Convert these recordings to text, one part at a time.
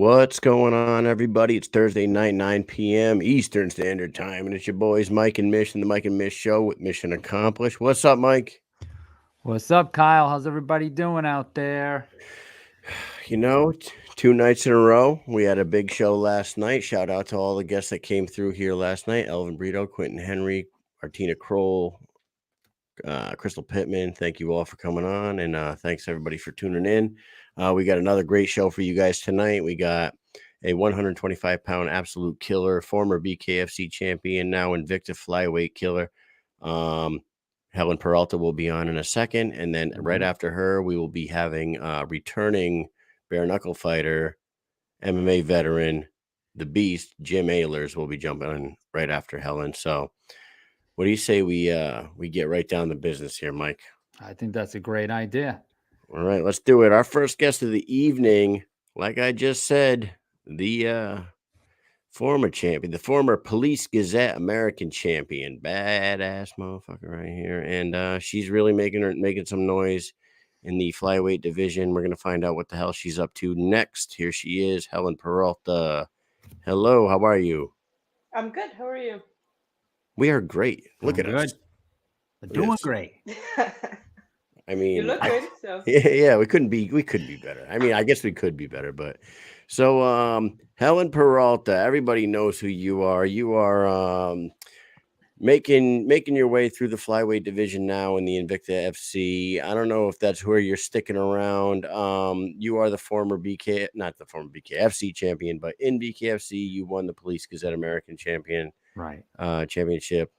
What's going on, everybody? It's Thursday night, 9 p.m. Eastern Standard Time, and it's your boys Mike and Mish and the Mike and Mish Show with Mission Accomplished. What's up, Mike? What's up, Kyle? How's everybody doing out there? You know, 2 nights in a row. We had a big show last night. Shout out to all the guests that came through here last night. Elvin Brito, Quentin Henry, Martina Kroll, Crystal Pittman. Thank you all for coming on, and thanks everybody for tuning in. We got another great show for you guys tonight. We got a 125-pound absolute killer, former BKFC champion, now Invicta flyweight killer. Helen Peralta will be on in a second, and then right after her, we will be having returning bare-knuckle fighter, MMA veteran, the Beast, Jim Alers, will be jumping in right after Helen. So what do you say we get right down to business here, Mike? I think that's a great idea. All right, let's do it. Our first guest of the evening, like I just said, the former champion, the former Police Gazette American champion, badass motherfucker right here, and she's really making some noise in the flyweight division. We're gonna find out what the hell she's up to next. Here she is, Helen Peralta. Hello, how are you? I'm good. How are you? We are great. Look at us. Doing great. I mean, you look good. So yeah, we could be better. I mean, I guess we could be better, but so Helen Peralta, everybody knows who you are. You are making your way through the flyweight division now in the Invicta FC. I don't know if that's where you're sticking around. You are the former not the former BKFC champion, but in BKFC you won the Police Gazette American champion championship.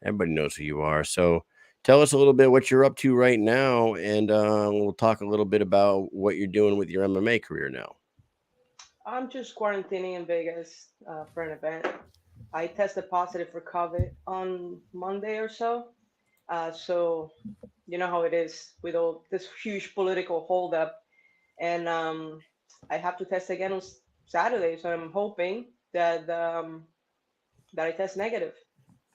Everybody knows who you are. So tell us a little bit what you're up to right now, and we'll talk a little bit about what you're doing with your MMA career now. I'm just quarantining in Vegas for an event. I tested positive for COVID on Monday or so. So you know how it is with all this huge political holdup, and I have to test again on Saturday. So I'm hoping that I test negative.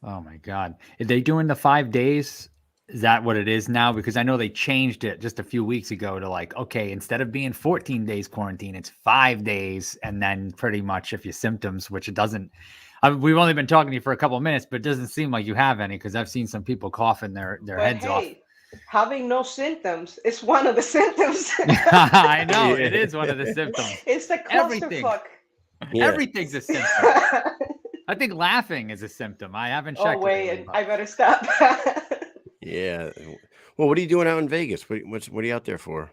Oh my God! Are they doing the 5 days? Is that what it is now? Because I know they changed it just a few weeks ago to like, okay, instead of being 14 days quarantine, it's 5 days. And then pretty much if your symptoms, which it doesn't, we've only been talking to you for a couple of minutes, but it doesn't seem like you have any because I've seen some people coughing their heads off. Having no symptoms is one of the symptoms. I know, it is one of the symptoms. It's the clusterfuck. Everything's a symptom. I think laughing is a symptom. I haven't checked. Oh, wait, I better stop. Yeah. Well, what are you doing out in Vegas? What are you out there for?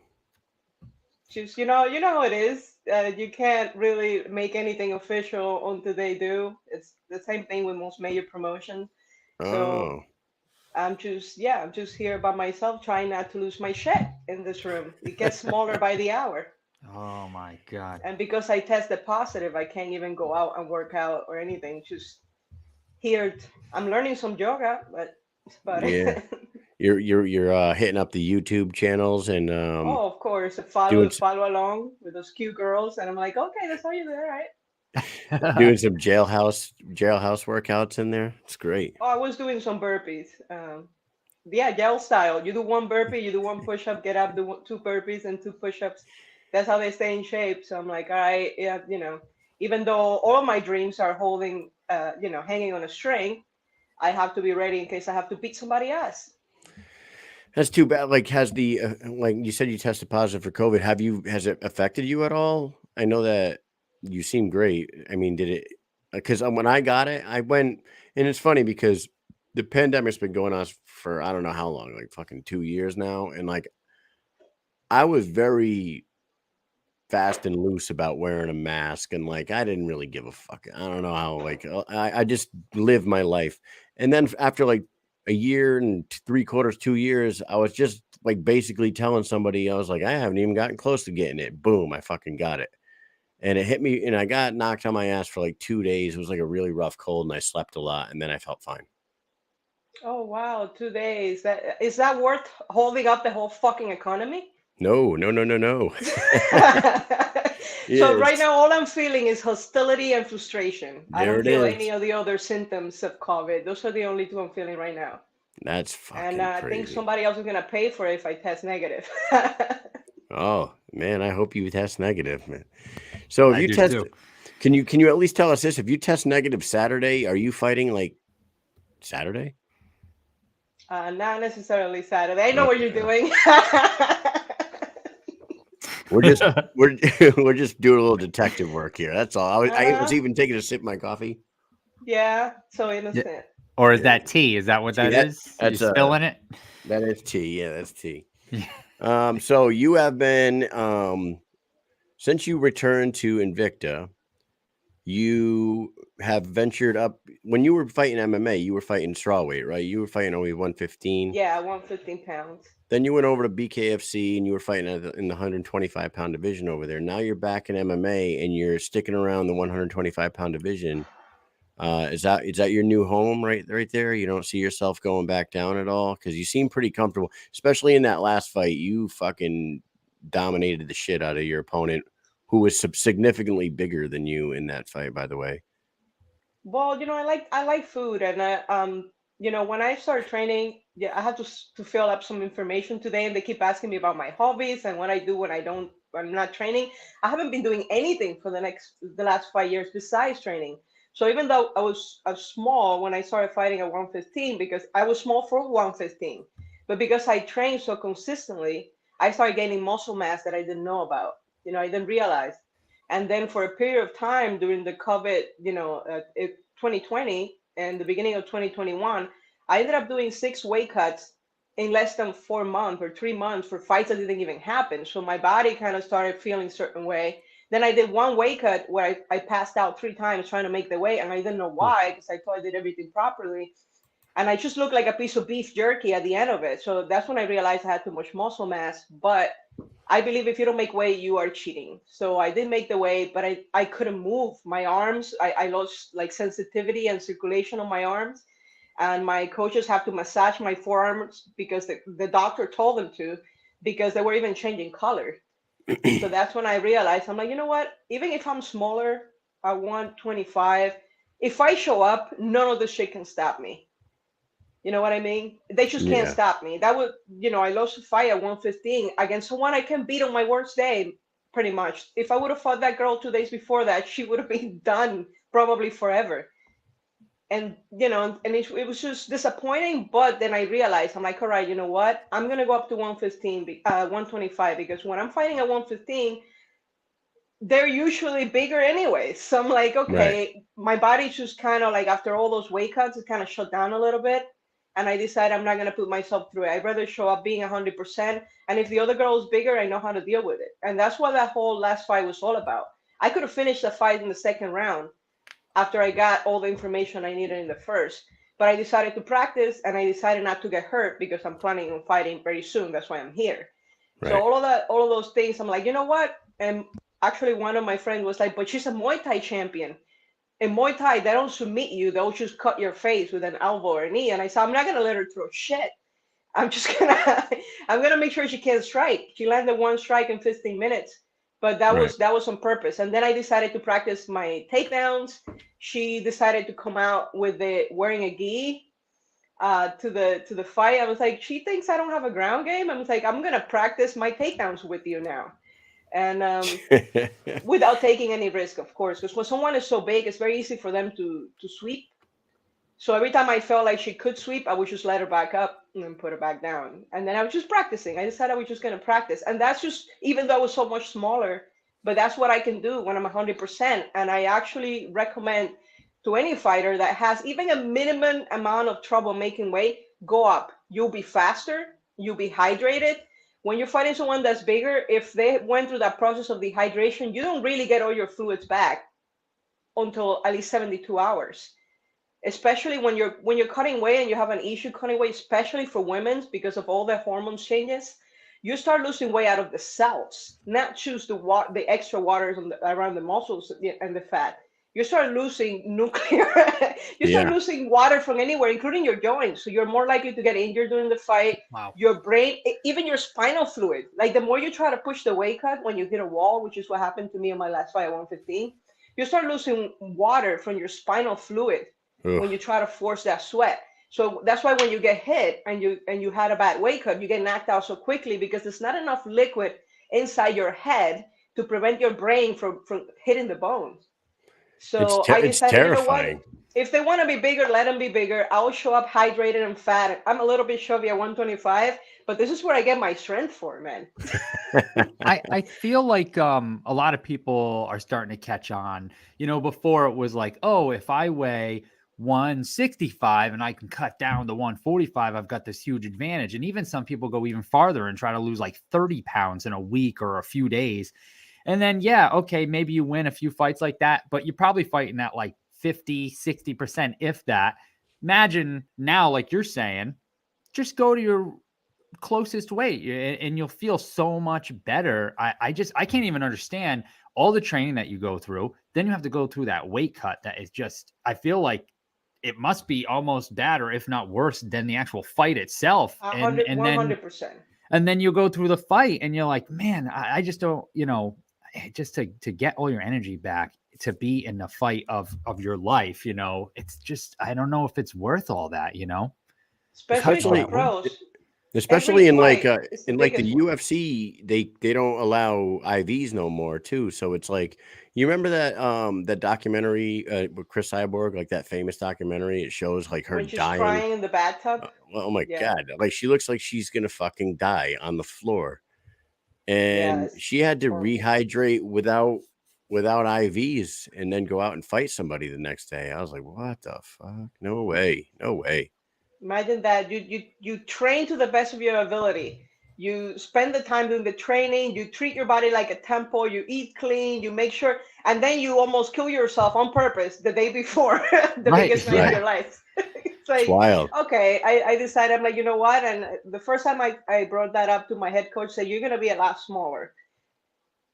Just, you know how it is. You can't really make anything official until they do. It's the same thing with most major promotions. So I'm just here by myself, trying not to lose my shit in this room. It gets smaller by the hour. Oh my God. And because I tested positive, I can't even go out and work out or anything. Just here, I'm learning some yoga, but yeah. You're hitting up the YouTube channels and oh, of course, follow along with those cute girls, and I'm like, okay, that's how you do it, right? Doing some jailhouse workouts in there. It's great. Oh, I was doing some burpees. Yeah, jail style. You do one burpee, you do one push-up, get up, do 2 burpees and 2 push-ups. That's how they stay in shape. So I'm like, all right, yeah, even though all of my dreams are hanging on a string, I have to be ready in case I have to beat somebody else. That's too bad. Like, has the like you said, you tested positive for COVID. Has it affected you at all? I know that you seem great. I mean, did it? Because when I got it, I went, and it's funny because the pandemic's been going on for I don't know how long, like fucking 2 years now, and like I was very fast and loose about wearing a mask, and like I didn't really give a fuck. I don't know how. Like I just lived my life, and then after like a year and 3/4, 2 years, I was just like basically telling somebody, I was like, I haven't even gotten close to getting it. Boom, I fucking got it. And it hit me, and I got knocked on my ass for like 2 days. It was like a really rough cold, and I slept a lot, and then I felt fine. Oh, wow, 2 days. Is that worth holding up the whole fucking economy? No. So right now, all I'm feeling is hostility and frustration. I don't feel any of the other symptoms of COVID. Those are the only 2 I'm feeling right now. That's fucking And I think somebody else is going to pay for it if I test negative. Oh, man, I hope you test negative, man. So if I you do test, too. can you at least tell us this? If you test negative Saturday, are you fighting like Saturday? Not necessarily Saturday. I know what you're Okay. doing. We're just we're just doing a little detective work here. That's all. I was uh-huh. even taking a sip of my coffee. Yeah, so Yeah. innocent. Or is that tea? Is that what See, that is? You that's spilling it? that is tea. Yeah, that's tea. So you have been since you returned to Invicta, you have ventured up. When you were fighting MMA, you were fighting strawweight, right? You were fighting only 115. Yeah, 115 pounds. Then you went over to BKFC and you were fighting in the 125-pound division over there. Now you're back in MMA and you're sticking around the 125-pound division. Is that your new home right there? You don't see yourself going back down at all? Because you seem pretty comfortable, especially in that last fight. You fucking dominated the shit out of your opponent, who was significantly bigger than you in that fight, by the way. Well, I like food, and when I started training, yeah, I had to fill up some information today, and they keep asking me about my hobbies and what I do when I'm not training. I haven't been doing anything for the last 5 years besides training. So even though I was small when I started fighting at 115, because I was small for 115, but because I trained so consistently, I started gaining muscle mass that I didn't know about. I didn't realize. And then for a period of time during the COVID, 2020 and the beginning of 2021, I ended up doing 6 weight cuts in less than 4 months or 3 months for fights that didn't even happen. So my body kind of started feeling a certain way. Then I did one weight cut where I passed out 3 times trying to make the weight, and I didn't know why because I thought I did everything properly. And I just looked like a piece of beef jerky at the end of it. So that's when I realized I had too much muscle mass. But I believe if you don't make weight, you are cheating. So I did make the weight, but I couldn't move my arms. I lost like sensitivity and circulation on my arms. And my coaches have to massage my forearms because the doctor told them to, because they were even changing color. So that's when I realized, I'm like, you know what? Even if I'm smaller, I want 25. If I show up, none of this shit can stop me. You know what I mean? They just can't Yeah, stop me. That would, I lost a fight at 115 against someone I can beat on my worst day, pretty much. If I would have fought that girl 2 days before that, she would have been done probably forever. And, it was just disappointing. But then I realized, I'm like, all right, you know what? I'm going to go up to 125, because when I'm fighting at 115, they're usually bigger anyway. So I'm like, right. okay, my body's just kind of like, after all those weight cuts, it kind of shut down a little bit. And I decided I'm not going to put myself through it. I'd rather show up being 100%. And if the other girl is bigger, I know how to deal with it. And that's what that whole last fight was all about. I could have finished the fight in the second round after I got all the information I needed in the first. But I decided to practice, and I decided not to get hurt because I'm planning on fighting very soon. That's why I'm here. So Right. all of those things, I'm like, you know what? And actually, one of my friends was like, but she's a Muay Thai champion. In Muay Thai, they don't submit you. They'll just cut your face with an elbow or a knee. And I said, I'm not going to let her throw shit. I'm just going to, I'm going to make sure she can't strike. She landed one strike in 15 minutes, but Right. that was on purpose. And then I decided to practice my takedowns. She decided to come out with it wearing a gi to the fight. I was like, she thinks I don't have a ground game. I was like, I'm going to practice my takedowns with you now. And without taking any risk, of course, because when someone is so big, it's very easy for them to sweep. So every time I felt like she could sweep, I would just let her back up and then put her back down. And then I was just practicing. I decided I was just going to practice. And that's just, even though I was so much smaller, but that's what I can do when I'm 100%. And I actually recommend to any fighter that has even a minimum amount of trouble making weight, go up. You'll be faster. You'll be hydrated. When you're fighting someone that's bigger, if they went through that process of dehydration, you don't really get all your fluids back until at least 72 hours, especially when you're cutting weight and you have an issue cutting weight, especially for women because of all the hormones changes. You start losing weight out of the cells, not just the extra waters around the muscles and the fat. You start losing nuclear. You start Yeah. losing water from anywhere, including your joints. So you're more likely to get injured during the fight. Wow. Your brain, even your spinal fluid. Like the more you try to push the weight cut when you hit a wall, which is what happened to me on my last fight at 115, you start losing water from your spinal fluid when Ugh. you try to force that sweat. So that's why when you get hit and you had a bad weight cut, you get knocked out so quickly because there's not enough liquid inside your head to prevent your brain from hitting the bones. It's So I it's decided, you know what? terrifying. If they want to be bigger, let them be bigger. I'll show up hydrated and fat. I'm a little bit chubby at 125, but this is where I get my strength for, man. I feel like a lot of people are starting to catch on. You know, before it was like, oh, if I weigh 165 and I can cut down to 145, I've got this huge advantage. And even some people go even farther and try to lose like 30 pounds in a week or a few days. And then, yeah, okay, maybe you win a few fights like that, but you're probably fighting at like 50, 60%, if that. Imagine now, like you're saying, just go to your closest weight and you'll feel so much better. I can't even understand all the training that you go through. Then you have to go through that weight cut. That is just, I feel like it must be almost bad, or if not worse than the actual fight itself. And 100%. then you go through the fight and you're like, man, I just don't, just to get all your energy back to be in the fight of your life, it's just, I don't know if it's worth all that, Especially for pros. Especially in like the UFC, they don't allow IVs no more too. So it's like, you remember that documentary with Chris Cyborg, like that famous documentary? It shows like her when she's dying crying in the bathtub. Oh my God, like she looks like she's gonna fucking die on the floor, and she had to rehydrate without IVs and then go out and fight somebody the next day. I was like, what the fuck? No way. Imagine that you train to the best of your ability. You spend the time doing the training. You treat your body like a temple. You eat clean. You make sure, and then you almost kill yourself on purpose the day before the biggest night of your life. It's like, wild. Okay, I decided, I'm like, you know what? And the first time I brought that up to my head coach, said, you're gonna be a lot smaller.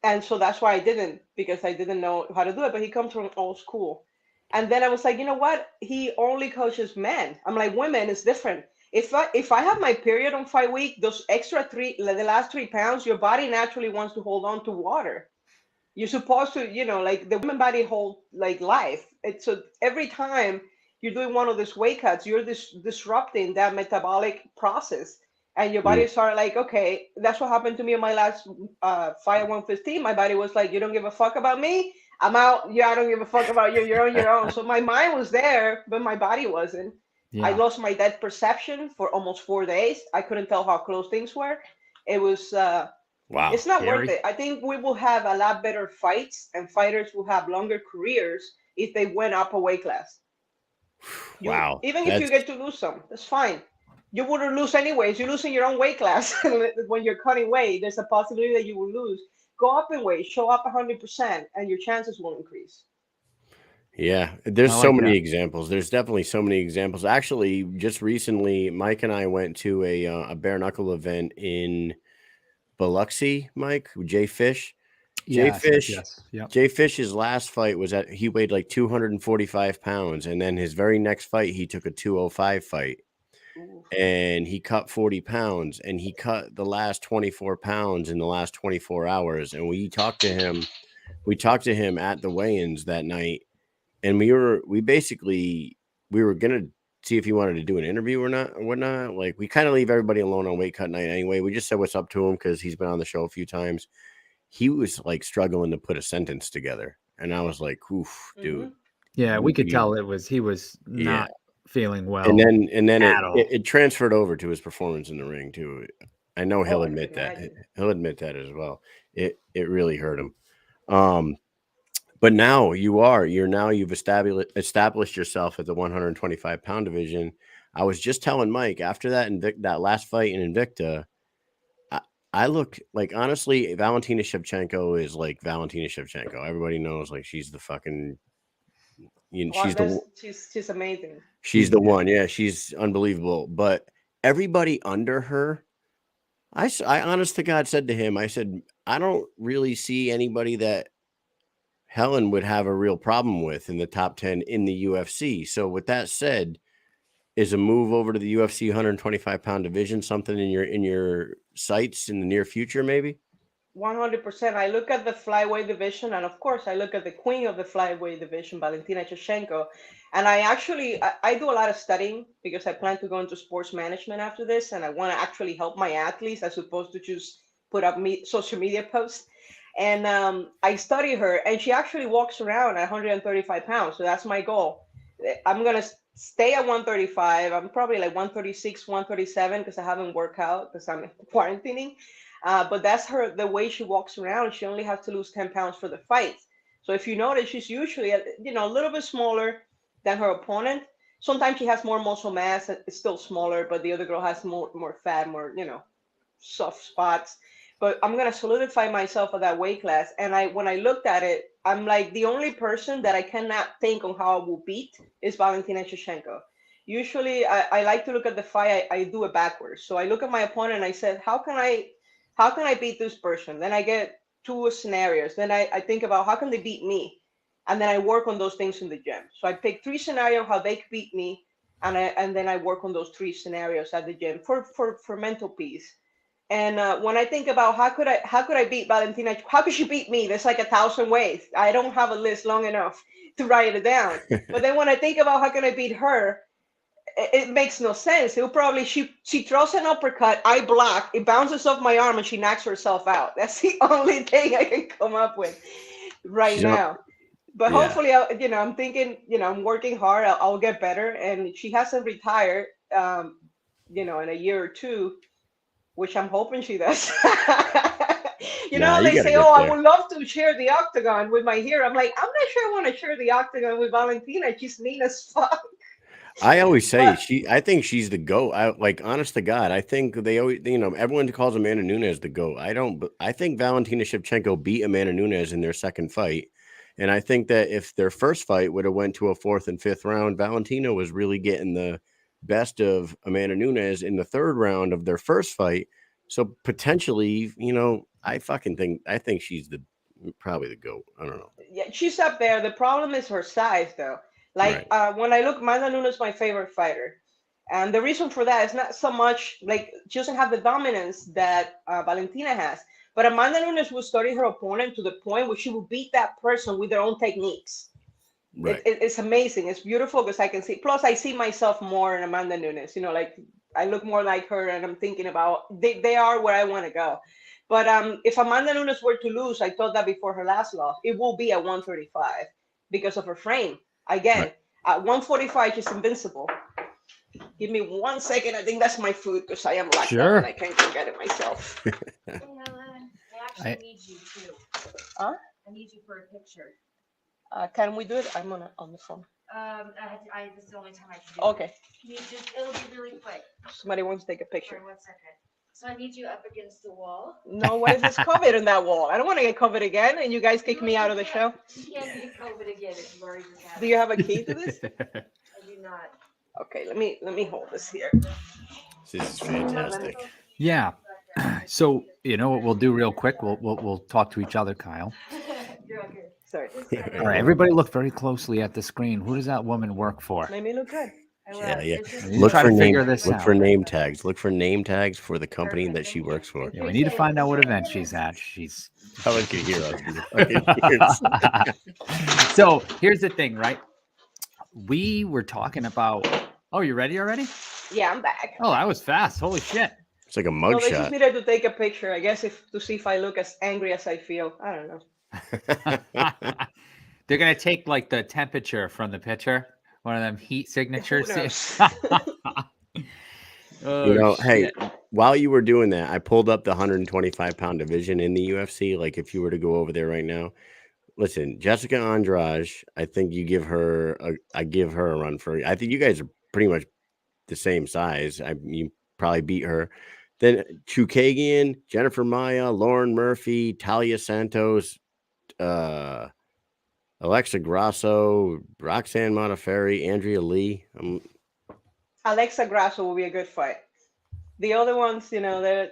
And so that's why I didn't, because I didn't know how to do it. But he comes from old school. And then I was like, you know what? He only coaches men. I'm like, women is different. If I have my period on fight week, those extra the last 3 pounds, your body naturally wants to hold on to water. You're supposed to, like the women body hold like life. It's so every time you're doing one of these weight cuts, you're disrupting that metabolic process. And your body started like, okay, that's what happened to me in my last fight at 115. My body was like, you don't give a fuck about me. I'm out. Yeah, I don't give a fuck about you. You're on your own. So my mind was there, but my body wasn't. Yeah. I lost my depth perception for almost 4 days. I couldn't tell how close things were. It was, wow. It's not worth it. I think we will have a lot better fights, and fighters will have longer careers if they went up a weight class. Wow. Even if you get to lose some, that's fine. You wouldn't lose anyways. You're losing your own weight class when you're cutting weight. There's a possibility that you will lose. Go up in weight, show up 100%, and your chances will increase. Yeah, there's so many examples. There's definitely so many examples. Actually, just recently, Mike and I went to a bare knuckle event in Biloxi. Mike, with Jay Fish. Jay Fish's last fight was he weighed like 245 pounds, and then his very next fight, he took a 205 fight. And he cut 40 pounds, and he cut the last 24 pounds in the last 24 hours. And we talked to him at the weigh-ins that night. And we were going to see if he wanted to do an interview or not, or whatnot. Like, we kind of leave everybody alone on weight cut night anyway. We just said what's up to him because he's been on the show a few times. He was like struggling to put a sentence together. And I was like, oof, dude. Yeah, we could tell he was not feeling well. And then it transferred over to his performance in the ring too. I know he'll admit that. He'll admit that as well. It really hurt him. But now you've established yourself at the 125 pound division. I was just telling Mike after that last fight in Invicta, I look like, honestly, Valentina Shevchenko is like Valentina Shevchenko. Everybody knows, like, she's the fucking, she's amazing. She's the one. Yeah, she's unbelievable. But everybody under her, I honest to God said to him, I said, I don't really see anybody that Helen would have a real problem with in the top 10 in the UFC. So with that said, is a move over to the UFC 125 pound division something in your sights in the near future, maybe? 100%. I look at the flyweight division, and of course, I look at the queen of the flyweight division, Valentina Shevchenko. And I do a lot of studying because I plan to go into sports management after this, and I want to actually help my athletes as opposed to just put up social media posts. And I study her, and she actually walks around at 135 pounds. So that's my goal. I'm gonna stay at 135. I'm probably like 136, 137 because I haven't worked out because I'm quarantining. But that's the way she walks around. She only has to lose 10 pounds for the fight. So if you notice, she's usually a little bit smaller than her opponent. Sometimes she has more muscle mass. It's still smaller, but the other girl has more fat, more soft spots. But I'm gonna solidify myself at that weight class. And when I looked at it, I'm like the only person that I cannot think on how I will beat is Valentina Shevchenko. Usually, I like to look at the fight. I do it backwards. So I look at my opponent and I said, how can I beat this person? Then I get two scenarios. Then I think about how can they beat me, and then I work on those things in the gym. So I pick three scenarios how they could beat me, and then I work on those three scenarios at the gym for mental peace. And when I think about how could I beat Valentina? How could she beat me? There's like 1,000 ways. I don't have a list long enough to write it down. But then when I think about how can I beat her, it makes no sense. It'll probably she throws an uppercut, I block, it bounces off my arm, and she knocks herself out. That's the only thing I can come up with right She's not, now. But yeah. hopefully, I'm thinking, I'm working hard. I'll get better. And she hasn't retired, in a year or two, which I'm hoping she does. Nah, you They gotta say, get "Oh, I there. would love to share the octagon with my hero." I'm like, I'm not sure I want to share the octagon with Valentina. She's mean as fuck. I always say But I think she's the GOAT. I like, honest to God, I think they always, everyone calls Amanda Nunes the GOAT. I don't, but I think Valentina Shevchenko beat Amanda Nunes in their second fight. And I think that if their first fight would have went to a fourth and fifth round, Valentina was really getting the best of Amanda Nunes in the third round of their first fight. So potentially, I think she's probably the GOAT. I don't know. yeah, she's up there. The problem is her size, though. Like Right. when I look, Amanda Nunes is my favorite fighter, and the reason for that is not so much like she doesn't have the dominance that Valentina has, but Amanda Nunes will study her opponent to the point where she will beat that person with their own techniques. Right. It's amazing. It's beautiful because I can see. Plus, I see myself more in Amanda Nunes. Like I look more like her, and I'm thinking about they are where I want to go. But if Amanda Nunes were to lose, I thought that before her last loss, it will be at 135 because of her frame. Again, Right. at 145, she's invincible. Give me 1 second. I think that's my food because I am locked up and I Sure. can't go get it myself. Hey, Helen, I actually I, need you too. Huh? I need you for a picture. Can we do it? I'm on the phone. This is the only time I can do Okay. it. It'll be really quick. Somebody wants to take a picture. Sorry, 1 second. So I need you up against the wall. No, what is this COVID in that wall? I don't want to get COVID again, and you guys kick me out of the show. You can't get COVID again if you've already just had Do it. you have a key to this? I do not. Okay, let me hold this here. This is fantastic. yeah. So you know what we'll do real quick? We'll talk to each other, Kyle. You're okay. Sorry. All right, everybody, look very closely at the screen. Who does that woman work for? Made me look good. I will. Yeah. It's just- We Look try for to name. figure this Look out. for name tags. Look for name tags for the company that she works for. Yeah, we need to find out what event she's at. She's Helen can hear us. in the fucking ears. So here's the thing, right? We were talking about. Oh, you ready already? Yeah, I'm back. Oh, that was fast. Holy shit. It's like a No, they just mugshot. needed to take a picture, I guess, to see if I look as angry as I feel. I don't know. They're gonna take like the temperature from the pitcher, one of them heat signatures. knows? Oh, Hey, shit. while you were doing that, I pulled up the 125-pound division in the UFC. Like, if you were to go over there right now, listen, Jessica Andrade, I think I give her a run for. I think you guys are pretty much the same size. You probably beat her. Then Chukagian, Jennifer Maya, Lauren Murphy, Talia Santos, Alexa Grasso, Roxanne Modafferi, Andrea Lee. Alexa Grasso will be a good fight. The other ones, they're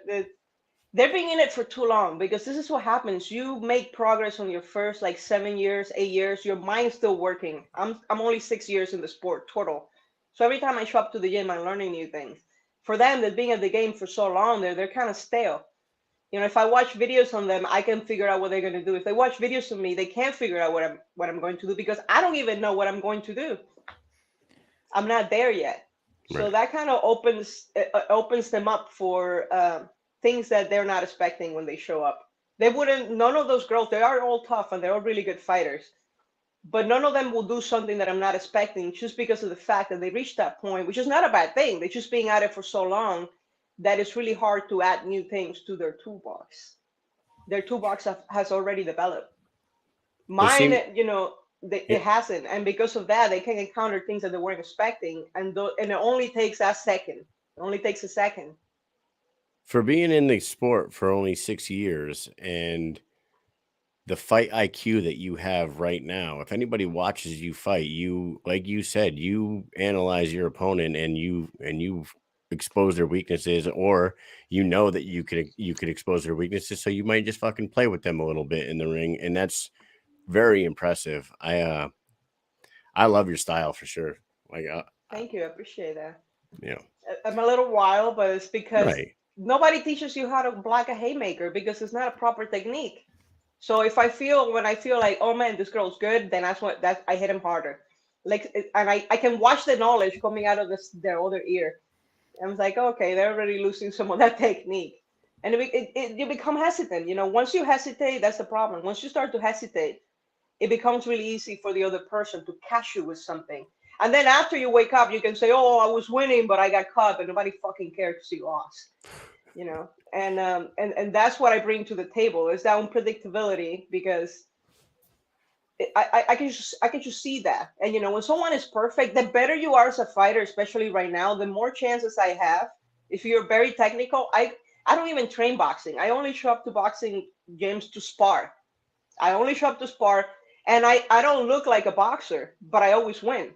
being in it for too long because this is what happens. You make progress on your first 7 years, 8 years. Your mind's still working. I'm only 6 years in the sport total. So every time I show up to the gym, I'm learning new things. For them, that being at the game for so long, they're kind of stale. If I watch videos on them, I can figure out what they're going to do. If they watch videos of me, they can't figure out what I'm going to do because I don't even know what I'm going to do. I'm not there yet. So Right. that kind of opens them up for things that they're not expecting when they show up. They wouldn't. None of those girls. They are all tough and they're all really good fighters. But none of them will do something that I'm not expecting just because of the fact that they reached that point, which is not a bad thing. They're just being at it for so long that it's really hard to add new things to their toolbox. Their toolbox has already developed. Mine, it hasn't, and because of that, they can encounter things that they weren't expecting, and it only takes a second. It only takes a second. For being in the sport for only 6 years and the fight IQ that you have right now, if anybody watches you fight, you, like you said, you analyze your opponent and you expose their weaknesses, or that you could expose their weaknesses, so you might just fucking play with them a little bit in the ring, and that's very impressive. I love your style for sure. Like, Thank you, I appreciate that. yeah, I'm a little wild, but it's because right. nobody teaches you how to block a haymaker because it's not a proper technique. So when I feel like, oh man, this girl's good, then I hit him harder. Like, and I can watch the knowledge coming out of their other ear. I was like, okay, they're already losing some of that technique. And you become hesitant. Once you hesitate, that's the problem. Once you start to hesitate, it becomes really easy for the other person to catch you with something. And then after you wake up, you can say, oh, I was winning, but I got caught, but nobody fucking cared because you lost. And that's what I bring to the table is that unpredictability, because I can just see that. And when someone is perfect, the better you are as a fighter, especially right now, the more chances I have. If you're very technical, I don't even train boxing. I only show up to boxing gyms to spar. I only show up to spar, and I don't look like a boxer, but I always win.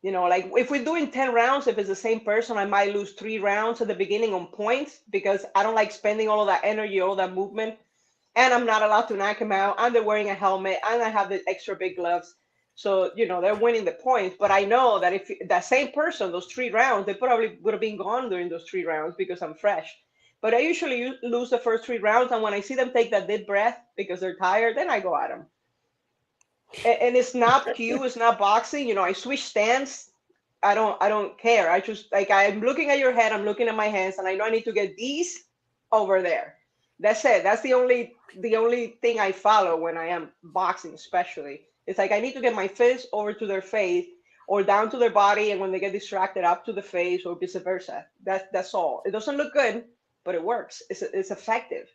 Like if we're doing 10 rounds, if it's the same person, I might lose 3 rounds at the beginning on points because I don't like spending all of that energy, all that movement. And I'm not allowed to knock him out. And they're wearing a helmet and I have the extra big gloves. So, they're winning the points. But I know that if that same person, those 3 rounds, they probably would have been gone during those 3 rounds because I'm fresh. But I usually lose the first 3 rounds. And when I see them take that deep breath because they're tired, then I go at them. And it's not cue, it's not boxing. I switch stance. I don't care. I just, like, I'm looking at your head, I'm looking at my hands, and I know I need to get these over there. That's it. That's the only thing I follow when I am boxing, especially. It's like I need to get my fist over to their face or down to their body, and when they get distracted, up to the face, or vice versa. That's all. It doesn't look good, but it works. It's effective.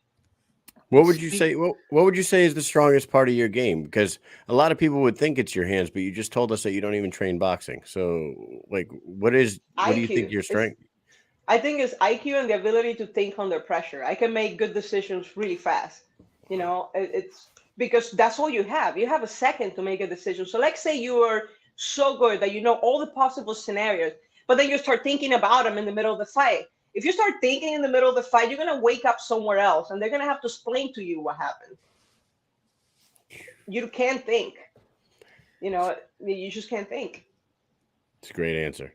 What would you say? What would you say is the strongest part of your game? Because a lot of people would think it's your hands, but you just told us that you don't even train boxing. So, like, what do you think your strength? I think it's IQ and the ability to think under pressure. I can make good decisions really fast. It's because that's all you have. You have a second to make a decision. So, let's say you are so good that you know all the possible scenarios, but then you start thinking about them in the middle of the fight. If you start thinking in the middle of the fight, you're going to wake up somewhere else, and they're going to have to explain to you what happened. You can't think. You just can't think. It's a great answer.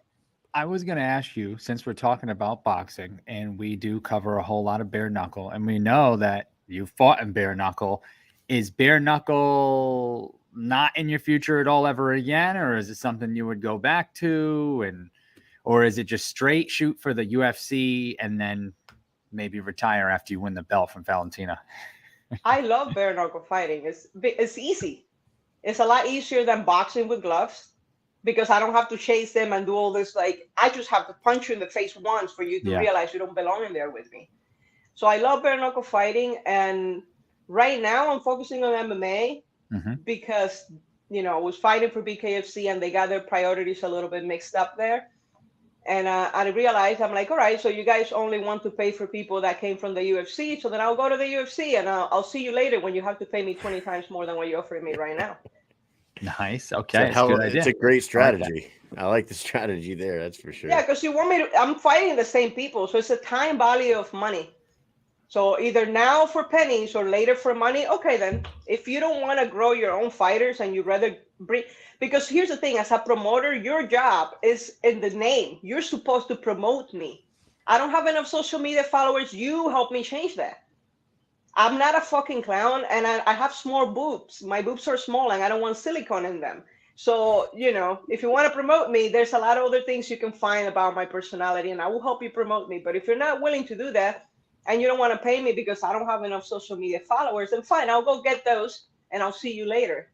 I was going to ask you, since we're talking about boxing, and we do cover a whole lot of bare knuckle, and we know that you fought in bare knuckle, is bare knuckle not in your future at all ever again, or is it something you would go back to? Or is it just straight shoot for the UFC and then maybe retire after you win the belt from Valentina? I love bare knuckle fighting. It's easy. It's a lot easier than boxing with gloves because I don't have to chase them and do all this. Like, I just have to punch you in the face once for you to realize you don't belong in there with me. So I love bare knuckle fighting. And right now I'm focusing on MMA because, I was fighting for BKFC and they got their priorities a little bit mixed up there. And I realized, I'm like, all right, so you guys only want to pay for people that came from the UFC. So then I'll go to the UFC and I'll see you later when you have to pay me 20 times more than what you're offering me right now. Nice. Okay. It's a great strategy. I like the strategy there. That's for sure. Yeah, because you want me to, I'm fighting the same people. So it's a time value of money. So either now for pennies or later for money. Okay, then if you don't want to grow your own fighters and you rather bring, because here's the thing, as a promoter, your job is in the name. You're supposed to promote me. I don't have enough social media followers. You help me change that. I'm not a fucking clown, and I have small boobs. My boobs are small and I don't want silicone in them. So, if you want to promote me, there's a lot of other things you can find about my personality and I will help you promote me. But if you're not willing to do that, and you don't want to pay me because I don't have enough social media followers, then fine, I'll go get those and I'll see you later.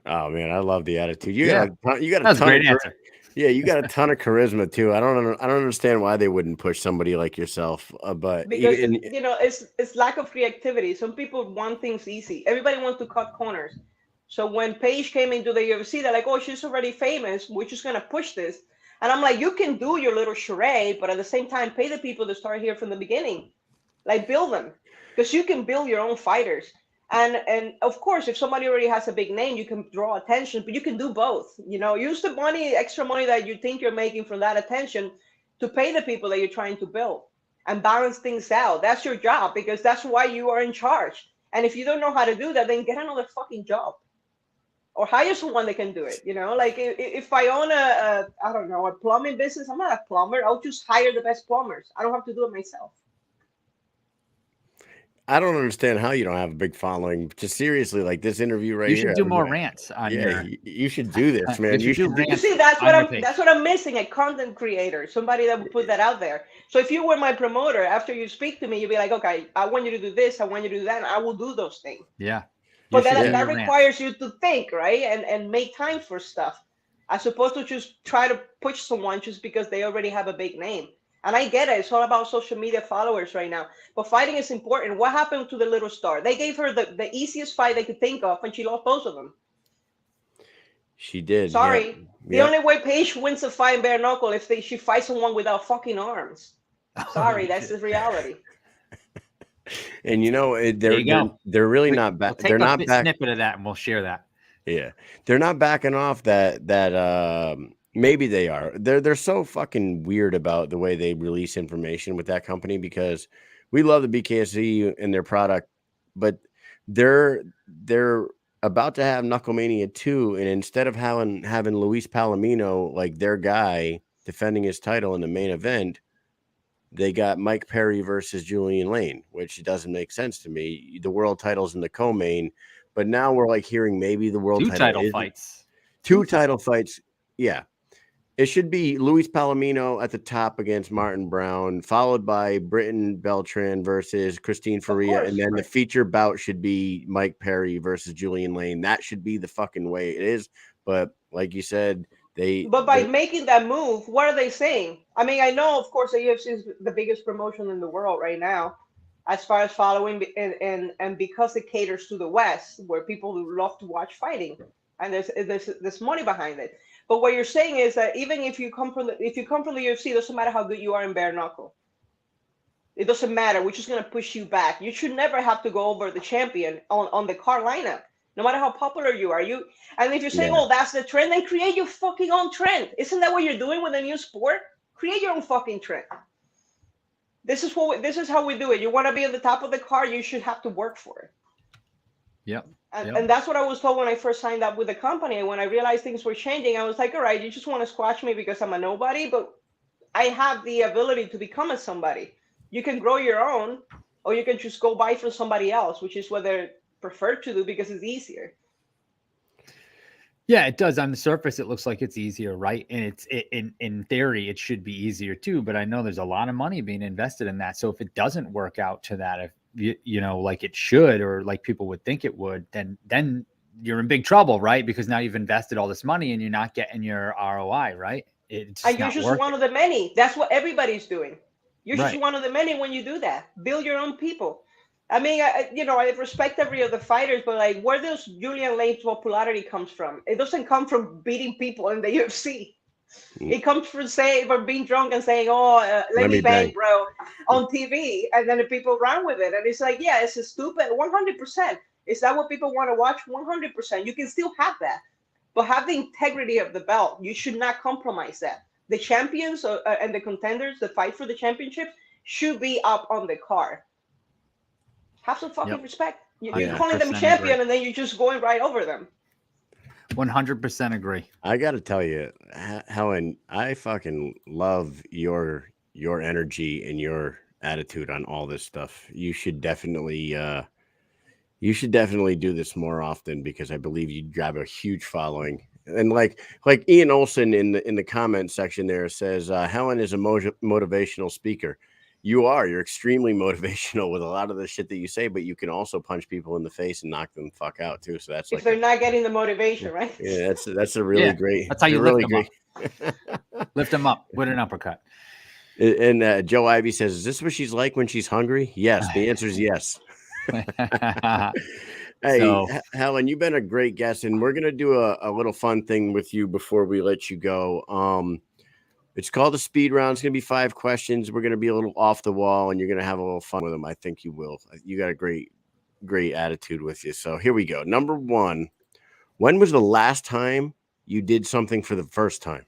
Oh man, I love the attitude. You Yeah. got a That's a ton great of answer. yeah, you got a ton of charisma too. I don't understand why they wouldn't push somebody like yourself. But Because even it's lack of creativity. Some people want things easy. Everybody wants to cut corners. So when Paige came into the UFC, they're like, "Oh, she's already famous. We're just gonna push this." And I'm like, "You can do your little charade, but at the same time, pay the people to start here from the beginning. Like build them, because you can build your own fighters. And of course, if somebody already has a big name, you can draw attention, but you can do both. Use the extra money that you think you're making from that attention to pay the people that you're trying to build and balance things out. That's your job, because that's why you are in charge. And if you don't know how to do that, then get another fucking job or hire someone that can do it. Like if I own I don't know, a plumbing business, I'm not a plumber. I'll just hire the best plumbers. I don't have to do it myself. I don't understand how you don't have a big following. Just seriously, like this interview right You here. should do more rants on your. You should do this, man. You should do You rants see, that's on what your I'm page. that's what I'm missing, a content creator, somebody that would put that out there. So if you were my promoter, after you speak to me, you'd be like, okay, I want you to do this, I want you to do that, and I will do those things. Yeah. But You should do that your rants. requires you to think, right? And make time for stuff, as opposed to just try to push someone just because they already have a big name. And I get it. It's all about social media followers right now. But fighting is important. What happened to the little star? They gave her the easiest fight they could think of, and she lost both of them. She did. Sorry. Yeah. The only way Paige wins a fight in bare knuckle if she fights someone without fucking arms. Sorry, that's the reality. And There you go. they're really not back. We'll take They're a not back. snippet of that and we'll share that. Yeah, they're not backing off. That maybe they are. They're so fucking weird about the way they release information with that company, because we love the BKFC and their product, but they're about to have Knucklemania 2, and instead of having Luis Palomino, like their guy, defending his title in the main event, they got Mike Perry versus Julian Lane, which doesn't make sense to me. The world title's in the co-main, but now we're like hearing maybe the world title fights. Two title fights. Yeah. It should be Luis Palomino at the top against Martin Brown, followed by Britton Beltran versus Christine Faria. And then the feature bout should be Mike Perry versus Julian Lane. That should be the fucking way it is. But like you said, But by making that move, what are they saying? I mean, I know, of course, the UFC is the biggest promotion in the world right now, as far as following, and because it caters to the West, where people love to watch fighting, and there's money behind it. But what you're saying is that even if you come from the UFC, it doesn't matter how good you are in bare knuckle. It doesn't matter. We're just gonna push you back. You should never have to go over the champion on the card lineup, no matter how popular you are. And if you're saying, "Oh, that's the trend," then create your fucking own trend. Isn't that what you're doing with a new sport? Create your own fucking trend. This is how we do it. You want to be at the top of the card, you should have to work for it. Yep. And that's what I was told when I first signed up with the company. And when I realized things were changing, I was like, all right, you just want to squash me because I'm a nobody, but I have the ability to become a somebody. You can grow your own, or you can just go buy from somebody else, which is what they're preferred to do because it's easier. Yeah, it does. On the surface, it looks like it's easier, right? And in theory, it should be easier too. But I know there's a lot of money being invested in that. So if it doesn't work out to that, if like it should, or like people would think it would, then you're in big trouble, right? Because now you've invested all this money and you're not getting your ROI, right? And you're just one of the many. That's what everybody's doing. You're Right. just one of the many when you do that. Build your own people. I mean, I respect every other fighters, but like, where does Julian Lane's popularity comes from? It doesn't come from beating people in the UFC. It comes from being drunk and saying, "Oh, let me bang, bro," on TV, and then the people run with it, and it's like, yeah, it's a stupid. 100%. Is that what people want to watch? 100%. You can still have that, but have the integrity of the belt. You should not compromise that. The champions and the contenders that fight for the championship should be up on the card. Have some fucking respect. You're calling them champion, and then you're just going right over them. 100% agree. I got to tell you, Helen, I fucking love your energy and your attitude on all this stuff. You should definitely do this more often, because I believe you'd grab a huge following. And like Ian Olson in the comment section there says, Helen is a motivational speaker. You're extremely motivational with a lot of the shit that you say, but you can also punch people in the face and knock them the fuck out too. So that's If like they're not getting the motivation, right? yeah, that's a really great. That's how you really lift them up. Lift them up with an uppercut. And Joe Ivy says, "Is this what she's like when she's hungry?" Yes, the answer is yes. Hey, So- Helen, you've been a great guest, and we're gonna do a little fun thing with you before we let you go. It's called the speed round. It's gonna be 5 questions. We're gonna be a little off the wall, and you're gonna have a little fun with them. I think you will. You got a great attitude with you. So here we go. Number 1. When was the last time you did something for the first time?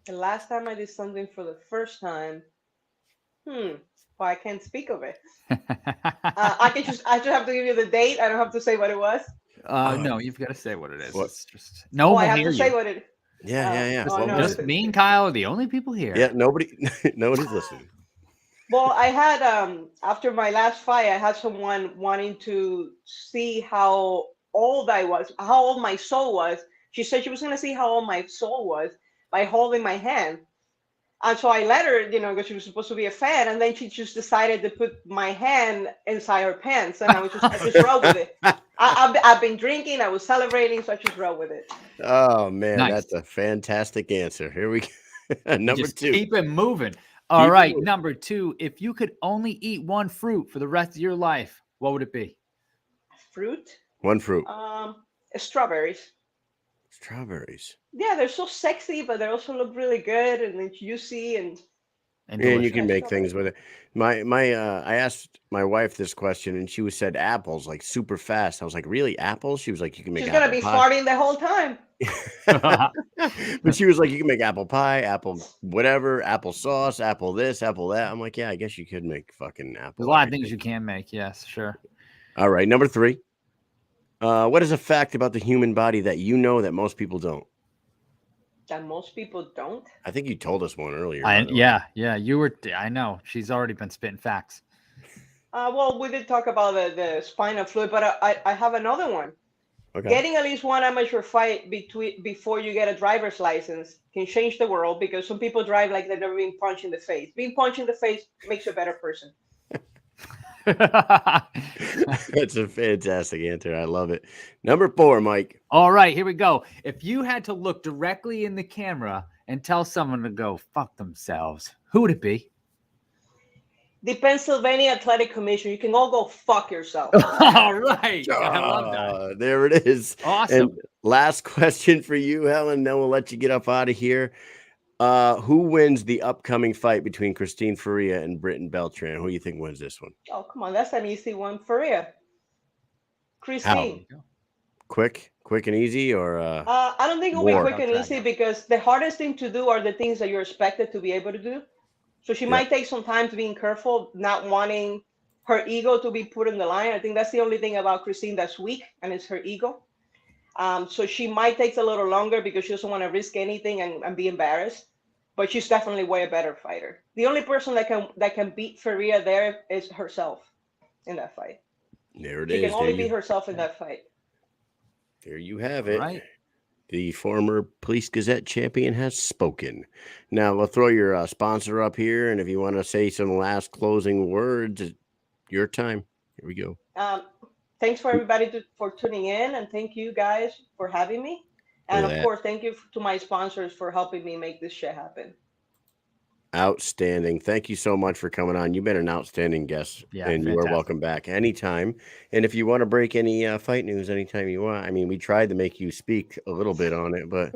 The last time I did something for the first time, well, I can't speak of it. I just have to give you the date. I don't have to say what it was. No, you've got to say what it is. What? It's just no one I have hear to you. say what it. Yeah. Oh, What no, was Just it? me and Kyle are the only people here. Yeah, nobody's listening. Well, I had after my last fight, I had someone wanting to see how old I was, how old my soul was. She said she was going to see how old my soul was by holding my hand. And so I let her, because she was supposed to be a fan, and then she just decided to put my hand inside her pants, and I just rolled with it. I've been drinking, I was celebrating, so I just rolled with it. Oh man, Nice. that's a fantastic answer. Here we go. Number Just 2. keep it moving. All right, moving. number 2. If you could only eat one fruit for the rest of your life, what would it be? Fruit? One fruit. Strawberries. Strawberries. Yeah, they're so sexy, but they also look really good and then juicy and And you delicious. can make strawberries. things with it. I asked my wife this question, and she said apples, like super fast. I was like, really, apples? She was like, you can make she's gonna apple be pie. farting the whole time. But she was like, you can make apple pie, apple whatever, apple sauce, apple this, apple that. I'm like, yeah, I guess you could make fucking apple. There's a lot of everything. things you can make. Yes, sure. All right, number 3. What is a fact about the human body that you know that most people don't? That most people don't. I think you told us one earlier. by the way. Yeah, you were. I know she's already been spitting facts. Well, we did talk about the spinal fluid, but I have another one. Okay. Getting at least one amateur fight before you get a driver's license can change the world, because some people drive like they've never been punched in the face. Being punched in the face makes you a better person. That's a fantastic answer. I love it. Number 4, Mike. All right, here we go. If you had to look directly in the camera and tell someone to go fuck themselves, who would it be? The Pennsylvania Athletic Commission. You can all go fuck yourself. All right. I love that. There it is. Awesome. And last question for you, Helen. Then we'll let you get up out of here. Who wins the upcoming fight between Christine Faria and Britton Beltran? Who do you think wins this one? Oh, come on. That's an easy one for you. Christine. Quick and easy, or I don't think it'll be War. quick and easy, because the hardest thing to do are the things that you're expected to be able to do. So she might take some time to being careful, not wanting her ego to be put on the line. I think that's the only thing about Christine that's weak, and it's her ego. So she might take a little longer because she doesn't want to risk anything and be embarrassed. But she's definitely way a better fighter. The only person that can beat Faria there is herself in that fight. there it She is. can only beat herself in that fight. There you have it. Right. The former Police Gazette champion has spoken. Now we'll throw your sponsor up here, and if you want to say some last closing words, it's your time. Here we go. Thanks for everybody for tuning in, and thank you guys for having me. And of course, thank you to my sponsors for helping me make this shit happen. Outstanding. Thank you so much for coming on. You've been an outstanding guest, Yeah, and you are fantastic. welcome back anytime. And if you want to break any fight news anytime you want, I mean, we tried to make you speak a little bit on it, but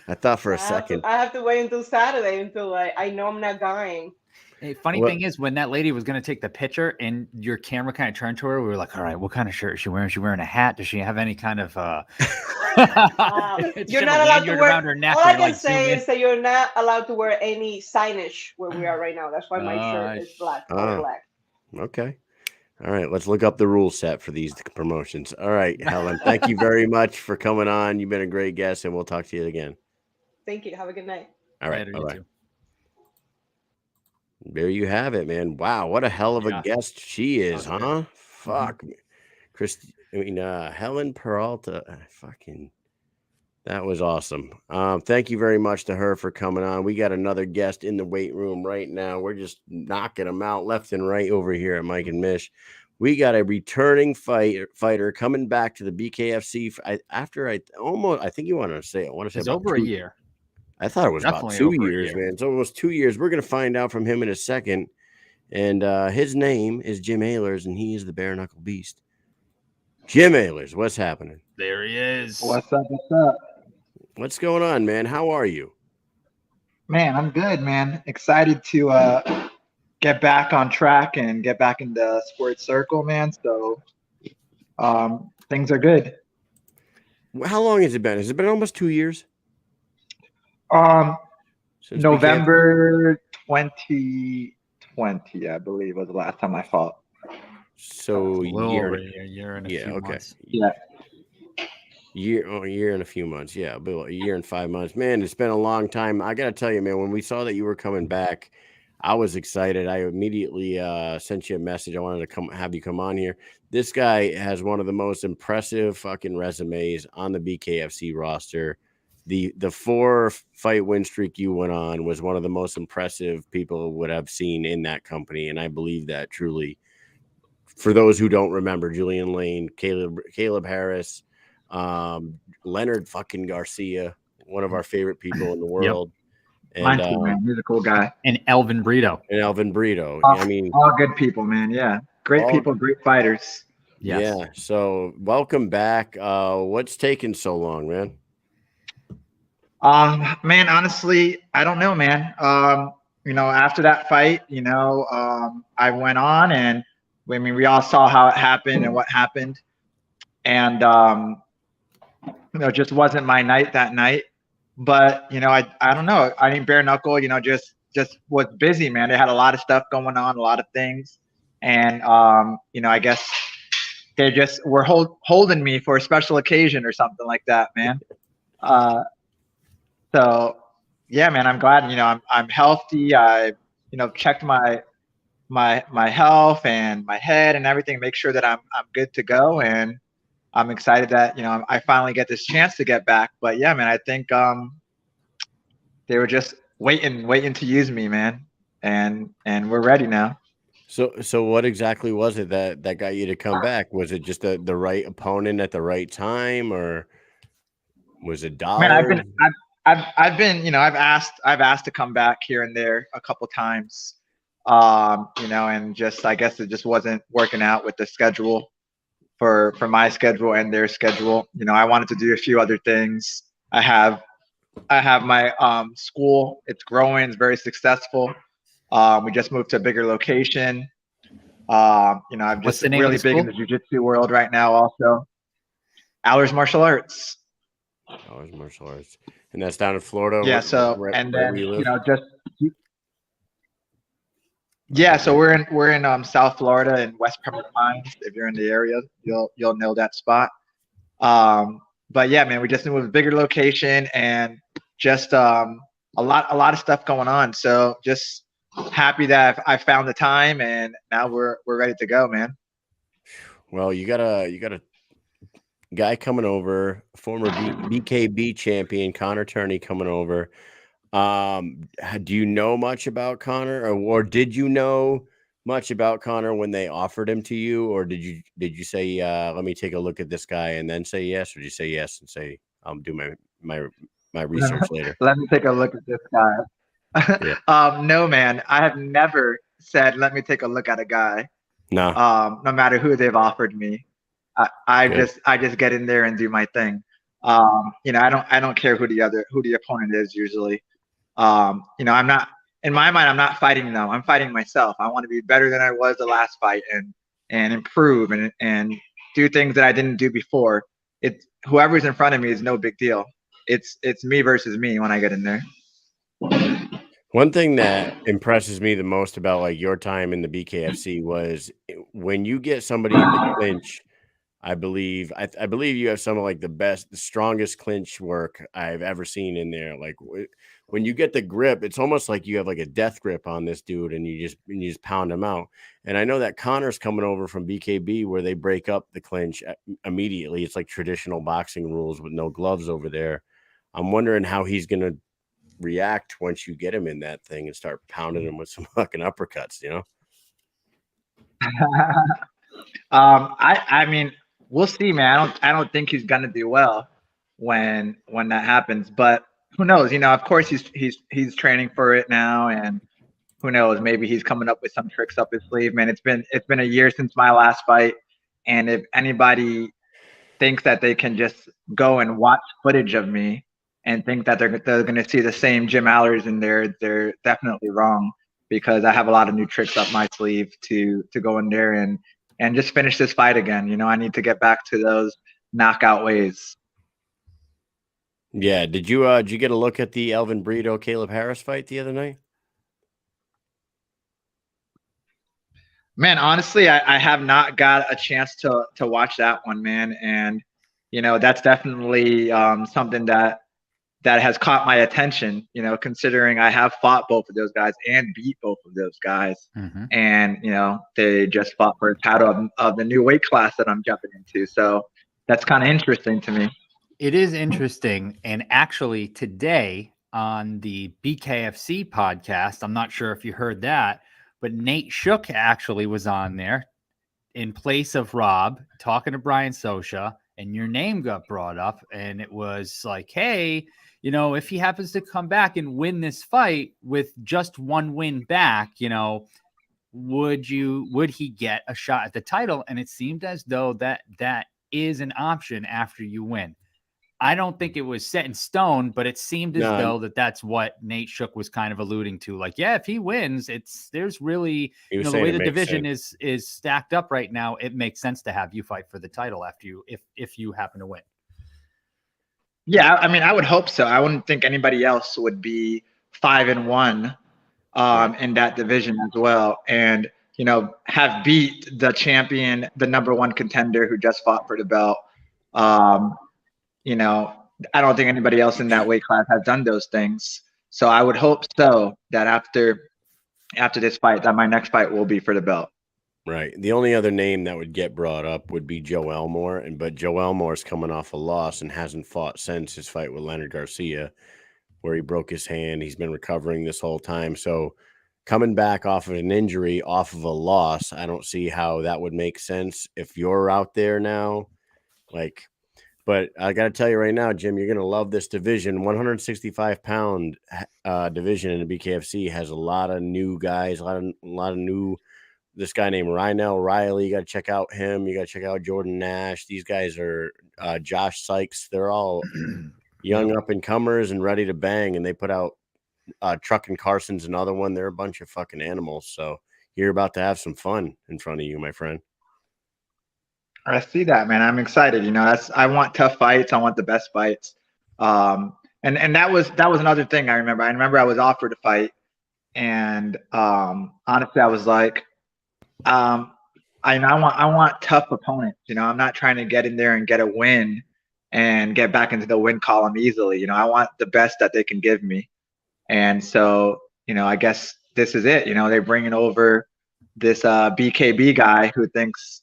I thought for a second. I have to wait until Saturday until I know I'm not dying. Hey, funny thing is, when that lady was going to take the picture and your camera kind of turned to her, we were like, all right, what kind of shirt is she wearing? Is she wearing a hat? Does she have any kind of you're not allowed to wear around her neck? all I or, can like, say zoom is that you're not allowed to wear any signage where we are right now. That's why my shirt is black. Black. Okay. All right. Let's look up the rule set for these promotions. All right, Helen, thank you very much for coming on. You've been a great guest, and we'll talk to you again. Thank you. Have a good night. All right. Later, you Bye-bye. too. There you have it, man. Wow, what a hell of a Yeah. guest she is, Sounds huh? Fuck. Helen Peralta, fucking That was awesome. Thank you very much to her for coming on. We got another guest in the weight room right now. We're just knocking them out left and right over here at Mike and Mish. We got a returning fighter coming back to the BKFC after I think you want to say It's about over a year. I thought it was Definitely about 2 over a years, year. man. It's almost 2 years. We're going to find out from him in a second. And his name is Jim Alers, and he is the Bareknuckle Beast. Jim Alers, what's happening? There he is. What's up? What's up? What's going on, man? How are you? Man, I'm good, man. Excited to get back on track and get back in the sports circle, man. So things are good. How long has it been? Has it been almost 2 years? Since November 2020, I believe, was the last time I fought. So A little year, over a year and a few months. Yeah. year and a few months. Yeah, about a year and 5 months. Man, it's been a long time. I got to tell you, man, when we saw that you were coming back, I was excited. I immediately sent you a message. I wanted to have you come on here. This guy has one of the most impressive fucking resumes on the BKFC roster. The 4-fight win streak you went on was one of the most impressive people would have seen in that company, and I believe that truly. For those who don't remember, Julian Lane, Caleb Harris, Leonard fucking Garcia, one of our favorite people in the world. Mine And too, man. He's a cool guy. And Elvin Brito. I mean, all good people, man. Yeah. Great people, great fighters. Yes. Yeah. So welcome back. What's taking so long, man? Man, honestly, I don't know, man. After that fight, I went on and we all saw how it happened and what happened. And, it just wasn't my night that night. But, I don't know. I mean, Bare Knuckle, just was busy, man. They had a lot of stuff going on, a lot of things. And, I guess they just were holding me for a special occasion or something like that, man. So yeah, man, I'm glad, I'm healthy. I, checked my health and my head and everything, make sure that I'm good to go. And I'm excited that, I finally get this chance to get back. But yeah, man, I think they were just waiting to use me, man. And we're ready now. So what exactly was it that got you to come back? Was it just the right opponent at the right time, or was it dollars? Man, I've been, I've asked to come back here and there a couple times, and just, I guess it just wasn't working out with the schedule for my schedule and their schedule. I wanted to do a few other things. I have my school. It's growing. It's very successful. We just moved to a bigger location. I'm just really big in the jiu-jitsu world right now. Also, Alers Martial Arts. Alers Martial Arts, and that's down in Florida. Yeah. So so we're in South Florida in West Pembroke Pines. If you're in the area, you'll know that spot. But yeah, man, we just moved to a bigger location and just a lot of stuff going on. So just happy that I found the time and now we're ready to go, man. Well, you got a guy coming over, former BKB champion Conor Turner coming over. Do you know much about Conor, or did you know much about Conor when they offered him to you, or did you say, let me take a look at this guy and then say yes, or did you say yes and say, I'll do my research later? Let me take a look at this guy. Yeah. No, man, I have never said, let me take a look at a guy. No. No matter who they've offered me. I just get in there and do my thing. I don't care who the opponent is usually. I'm not, in my mind, I'm not fighting them. I'm fighting myself. I want to be better than I was the last fight and improve and do things that I didn't do before. It's whoever's in front of me is no big deal. It's me versus me when I get in there. One thing that impresses me the most about like your time in the BKFC was when you get somebody in the clinch. I believe you have some of like the strongest clinch work I've ever seen in there. Like when you get the grip, it's almost like you have like a death grip on this dude and you just pound him out. And I know that Conor's coming over from BKB where they break up the clinch immediately. It's like traditional boxing rules with no gloves over there. I'm wondering how he's going to react once you get him in that thing and start pounding him with some fucking uppercuts, you know? I mean, we'll see, man. I don't think he's gonna do well when that happens, but who knows? You know, of course he's training for it now, and who knows? Maybe he's coming up with some tricks up his sleeve, man. It's been a year since my last fight, and if anybody thinks that they can just go and watch footage of me and think that they're going to see the same Jim Allers in there, they're definitely wrong, because I have a lot of new tricks up my sleeve to go in there and just finish this fight again. You know, I need to get back to those knockout ways. Yeah. Did you get a look at the Elvin Brito Caleb Harris fight the other night? Man, honestly, I have not got a chance to watch that one, man. And, you know, that's definitely something that has caught my attention, you know, considering I have fought both of those guys and beat both of those guys. Mm-hmm. And, you know, they just fought for a title of the new weight class that I'm jumping into. So that's kind of interesting to me. It is interesting. And actually today on the BKFC podcast, I'm not sure if you heard that, but Nate Shook actually was on there in place of Rob talking to Brian Sosha, and your name got brought up, and it was like, hey, you know, if he happens to come back and win this fight with just one win back, you know, would he get a shot at the title? And it seemed as though that is an option after you win. I don't think it was set in stone, but it seemed as though that's what Nate Shook was kind of alluding to. Like, yeah, if he wins, there's really, you know, the way the division is stacked up right now, it makes sense to have you fight for the title after if you happen to win. Yeah, I mean, I would hope so. I wouldn't think anybody else would be 5-1 in that division as well, and, you know, have beat the champion, the #1 contender who just fought for the belt. You know, I don't think anybody else in that weight class has done those things. So I would hope so that after this fight, that my next fight will be for the belt. Right. The only other name that would get brought up would be Joe Elmore, but Joe Elmore's coming off a loss and hasn't fought since his fight with Leonard Garcia, where he broke his hand. He's been recovering this whole time. So coming back off of an injury, off of a loss, I don't see how that would make sense if you're out there now. Like, but I got to tell you right now, Jim, you're going to love this division. 165-pound division in the BKFC has a lot of new guys, a lot of new. This guy named Rynell Riley, you got to check out him. You got to check out Jordan Nash. These guys are Josh Sykes. They're all young up and comers and ready to bang. And they put out Truck and Carson's another one. They're a bunch of fucking animals. So you're about to have some fun in front of you, my friend. I see that, man. I'm excited. You know, I want tough fights. I want the best fights. And that was another thing I remember. I remember I was offered a fight, and honestly, I was like, I want tough opponents. You know, I'm not trying to get in there and get a win and get back into the win column easily. You know, I want the best that they can give me. And so, you know, I guess this is it. You know, they're bringing over this BKB guy who thinks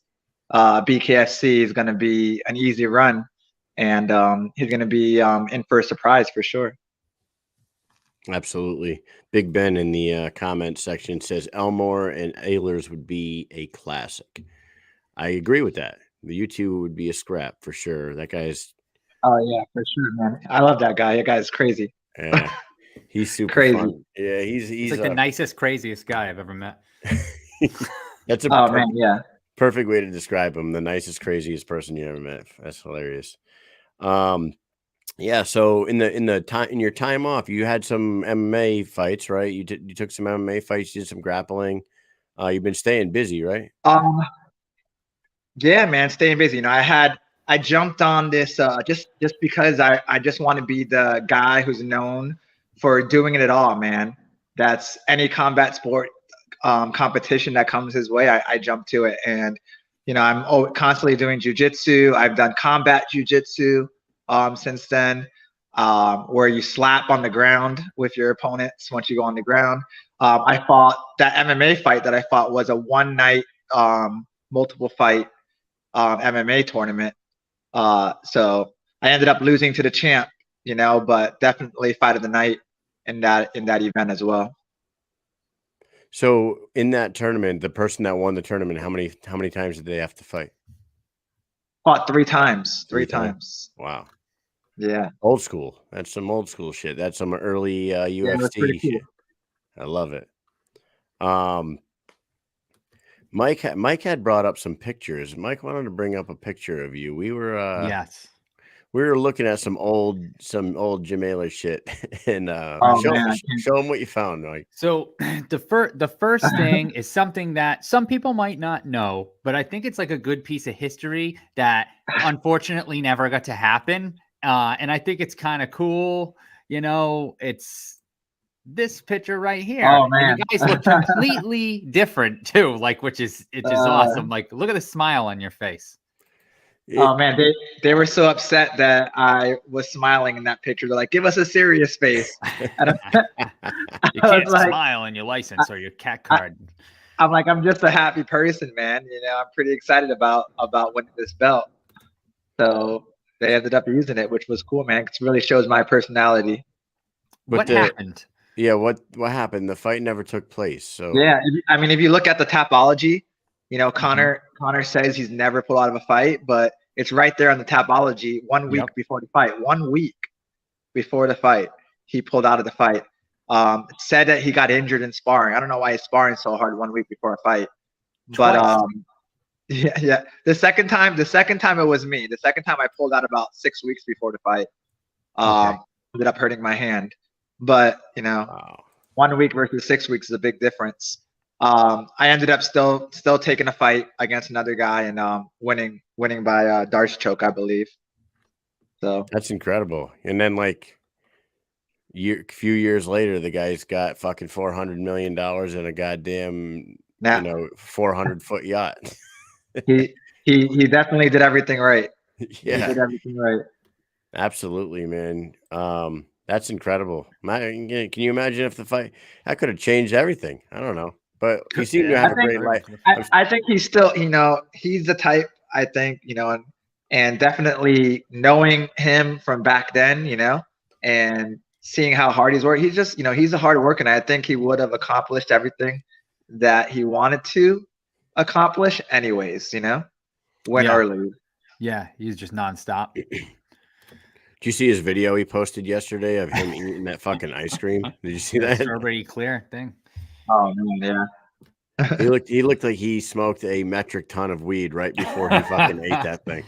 BKFC is going to be an easy run, and he's going to be in for a surprise for sure. Absolutely. Big Ben in the comment section says Elmore and Alers would be a classic. I agree with that. The U2 would be a scrap for sure. That guy's. Oh yeah, for sure, man. I love that guy. That guy's crazy. Yeah, he's super crazy. Fun. Yeah, he's like the nicest, craziest guy I've ever met. That's a man, yeah. Perfect way to describe him. The nicest, craziest person you ever met. That's hilarious. Yeah. So in your time off, you had some MMA fights, right? You took some MMA fights, you did some grappling. You've been staying busy, right? Yeah, man, staying busy. You know, I jumped on this just because I just want to be the guy who's known for doing it all, man. That's any combat sport competition that comes his way, I jump to it. And, you know, I'm constantly doing jujitsu. I've done combat jujitsu since then, where you slap on the ground with your opponents once you go on the ground. I fought that MMA fight that I fought was a one-night multiple fight MMA tournament. So I ended up losing to the champ you know, but definitely fight of the night in that event as well. So in that tournament, the person that won the tournament, how many times did they have to fight? Fought 3 times. Three 3 times? times. Wow. Yeah. Old school. That's some old school shit. That's some early Yeah, that's pretty UFC cool. shit. I love it. Mike had brought up some pictures. Mike wanted to bring up a picture of you. We were Yes. we were looking at some old Jim Alers shit, and Oh, man, I can't- show them what you found, Mike. So the first thing is something that some people might not know, but I think it's like a good piece of history that unfortunately never got to happen. And I think it's kind of cool. You know, it's this picture right here. Oh, And man. you guys look completely different too, like which is awesome. Like look at the smile on your face. Oh man, they were so upset that I was smiling in that picture. They're like, "Give us a serious face." And You can't smile in your license or your cat card. I'm like, I'm just a happy person, man. You know, I'm pretty excited about winning this belt. So they ended up using it, which was cool, man. It really shows my personality. What happened? Yeah, what happened? The fight never took place. So yeah, I mean, if you look at the Tapology, you know, Conor says he's never pulled out of a fight, but it's right there on the Tapology. 1 week before the fight, 1 week before the fight, he pulled out of the fight. It said that he got injured in sparring. I don't know why he's sparring so hard 1 week before a fight, but yeah. The second time it was me. The second time I pulled out about 6 weeks before the fight. Ended up hurting my hand, but you know, 1 week versus 6 weeks is a big difference. I ended up still taking a fight against another guy and winning by Darce choke, I believe. So that's incredible. And then like few years later, the guy's got fucking $400 million in a goddamn 400-foot yacht. he definitely did everything right. Yeah, he did everything right. Absolutely, man. That's incredible. Can you imagine if the fight that could have changed everything? I don't know. But you seem to have a great life. I think he's still, you know, he's the type, I think, you know, and definitely knowing him from back then, you know, and seeing how hard he's worked, he's just, you know, he's a hard worker. And I think he would have accomplished everything that he wanted to accomplish anyways, you know, win or lose. Yeah, he's just nonstop. Did you see his video he posted yesterday of him eating that fucking ice cream? Did you see that? Strawberry clear thing. Oh man, yeah. He looked like he smoked a metric ton of weed right before he fucking ate that thing.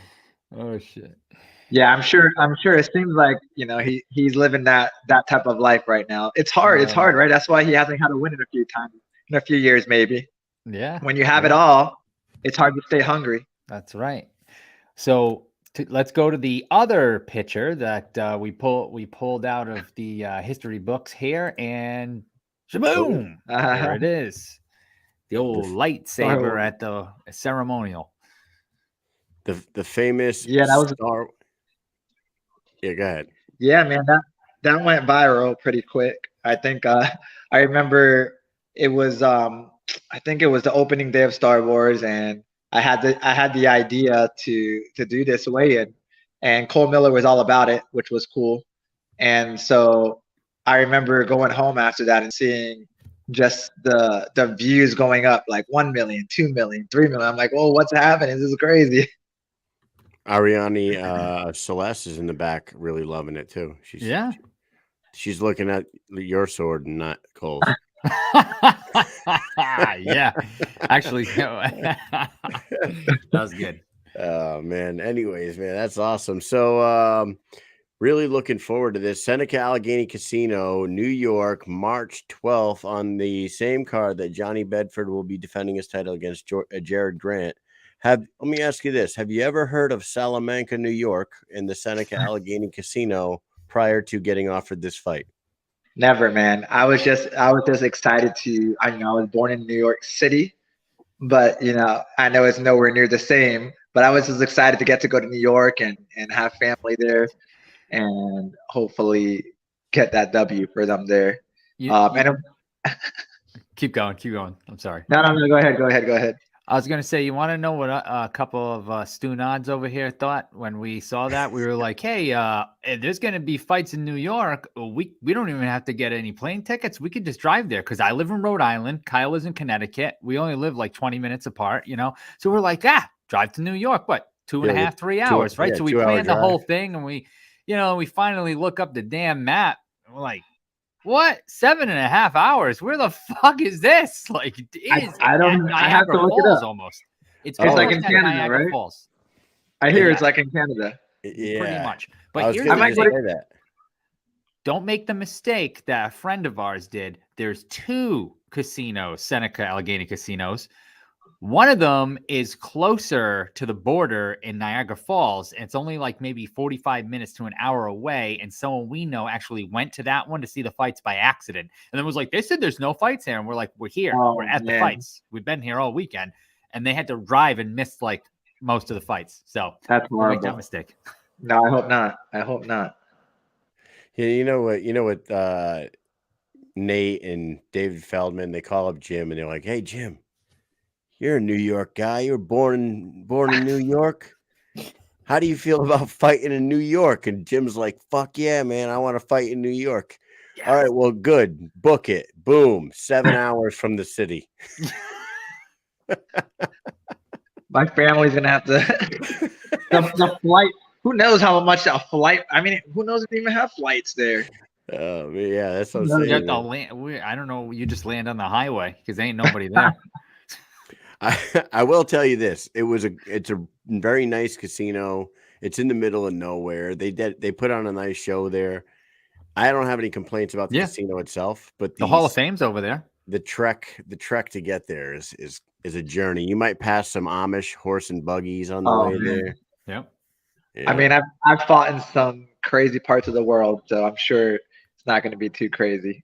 Oh shit. Yeah, I'm sure it seems like, you know, he's living that type of life right now. It's hard, right? That's why he hasn't had to win it a few times in a few years, maybe. Yeah. When you have it all, it's hard to stay hungry. That's right. So let's go to the other picture that we pulled out of the history books here, and shaboom! There it is. The old lightsaber at the ceremonial. The famous that was star. Yeah, go ahead. Yeah, man, that went viral pretty quick. I think I remember it was I think it was the opening day of Star Wars, and I had the idea to do this weigh-in, and Cole Miller was all about it, which was cool. And so I remember going home after that and seeing just the views going up, like 1 million, 2 million, 3 million. I'm like, oh, what's happening? This is crazy. Ariane Celeste is in the back, really loving it too. She's looking at your sword and not Cole's. Yeah, actually, that was good. Oh man. Anyways, man, that's awesome. So really looking forward to this. Seneca Allegheny Casino, New York, March 12th, on the same card that Johnny Bedford will be defending his title against Jared Grant. Let me ask you this. Have you ever heard of Salamanca, New York, in the Seneca Allegheny Casino prior to getting offered this fight? Never, man. I was just excited to, I was born in New York City, but, you know, I know it's nowhere near the same, but I was just excited to get to go to New York and have family there and hopefully get that W for them there. Keep going. I'm sorry. No, go ahead. I was gonna say, you want to know what a couple of Stu Nods over here thought when we saw that? We were like, "Hey, there's gonna be fights in New York. We don't even have to get any plane tickets. We could just drive there because I live in Rhode Island. Kyle lives in Connecticut. We only live like 20 minutes apart, you know. So we're like, drive to New York. What, two and a Yeah, half, 3 hours, right? yeah, So we 2 hour planned the whole drive. thing, and we finally look up the damn map. And we're like, what? 7.5 hours? Where the fuck is this? Like, it is I at don't. I have to Niagara look it Falls up. almost. It's It's like almost in at Canada, Niagara right? Falls. I hear Yeah. it's like in Canada. Yeah, Pretty much. I But was here's gonna the just thing. say that. Don't make the mistake that a friend of ours did. There's 2 casinos, Seneca Allegheny casinos. One of them is closer to the border in Niagara Falls. And it's only like maybe 45 minutes to an hour away. And someone we know actually went to that one to see the fights by accident. And then was like, they said there's no fights here. And we're like, we're here. Oh, we're at the man. fights. We've been here all weekend. And they had to drive and miss like most of the fights. So That's don't make that horrible. mistake. No, I hope not. I hope not. Yeah, you know what? Nate and David Feldman, they call up Jim and they're like, "Hey, Jim, you're a New York guy. You were born in New York. How do you feel about fighting in New York?" And Jim's like, "Fuck yeah, man! I want to fight in New York." Yes. All right, well, good. Book it. Boom. 7 hours from the city. My family's gonna have to. the flight. Who knows how much a flight? I mean, who knows if they even have flights there? Yeah, that's what I'm No, You saying. have to land, I don't know. You just land on the highway because ain't nobody there. I will tell you this. It's a very nice casino. It's in the middle of nowhere. They put on a nice show there. I don't have any complaints about the Yeah. casino itself, but The Hall of Fame's over there. the trek to get there is a journey. You might pass some Amish horse and buggies on the Oh, way man. there. Yep. Yeah. I mean, I've fought in some crazy parts of the world, so I'm sure it's not going to be too crazy.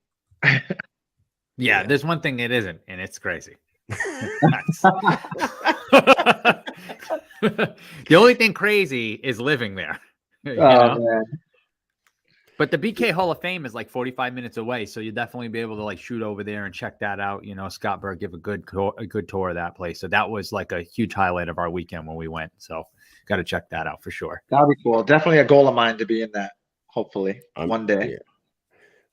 Yeah, there's one thing it isn't, and it's crazy. The only thing crazy is living there. You know? Man. But the BK Hall of Fame is like 45 minutes away, so you'll definitely be able to like shoot over there and check that out. You know, Scott Berg give a good tour of that place. So that was like a huge highlight of our weekend when we went. So got to check that out for sure. That'd be cool. Definitely a goal of mine to be in that. Hopefully, one day. Yeah.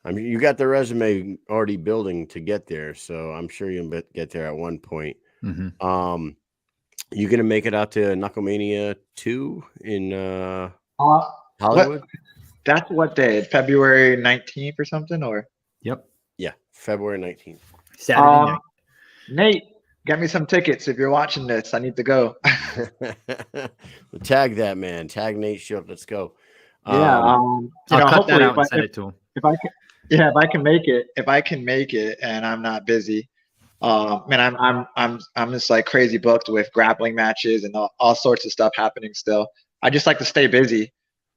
I mean, you got the resume already building to get there, so I'm sure you'll get there at one point. Mm-hmm. You gonna make it out to Knucklemania 2 in Hollywood? That's what day? February 19th or something, or? Yep. Yeah, February 19th. Saturday night. Nate, get me some tickets if you're watching this. I need to go. Tag that man. Tag Nate Shook. Let's go. Yeah. I'll cut that out and send it to him. If I can make it, and I'm not busy, man, I'm just like crazy booked with grappling matches and all sorts of stuff happening still. I just like to stay busy,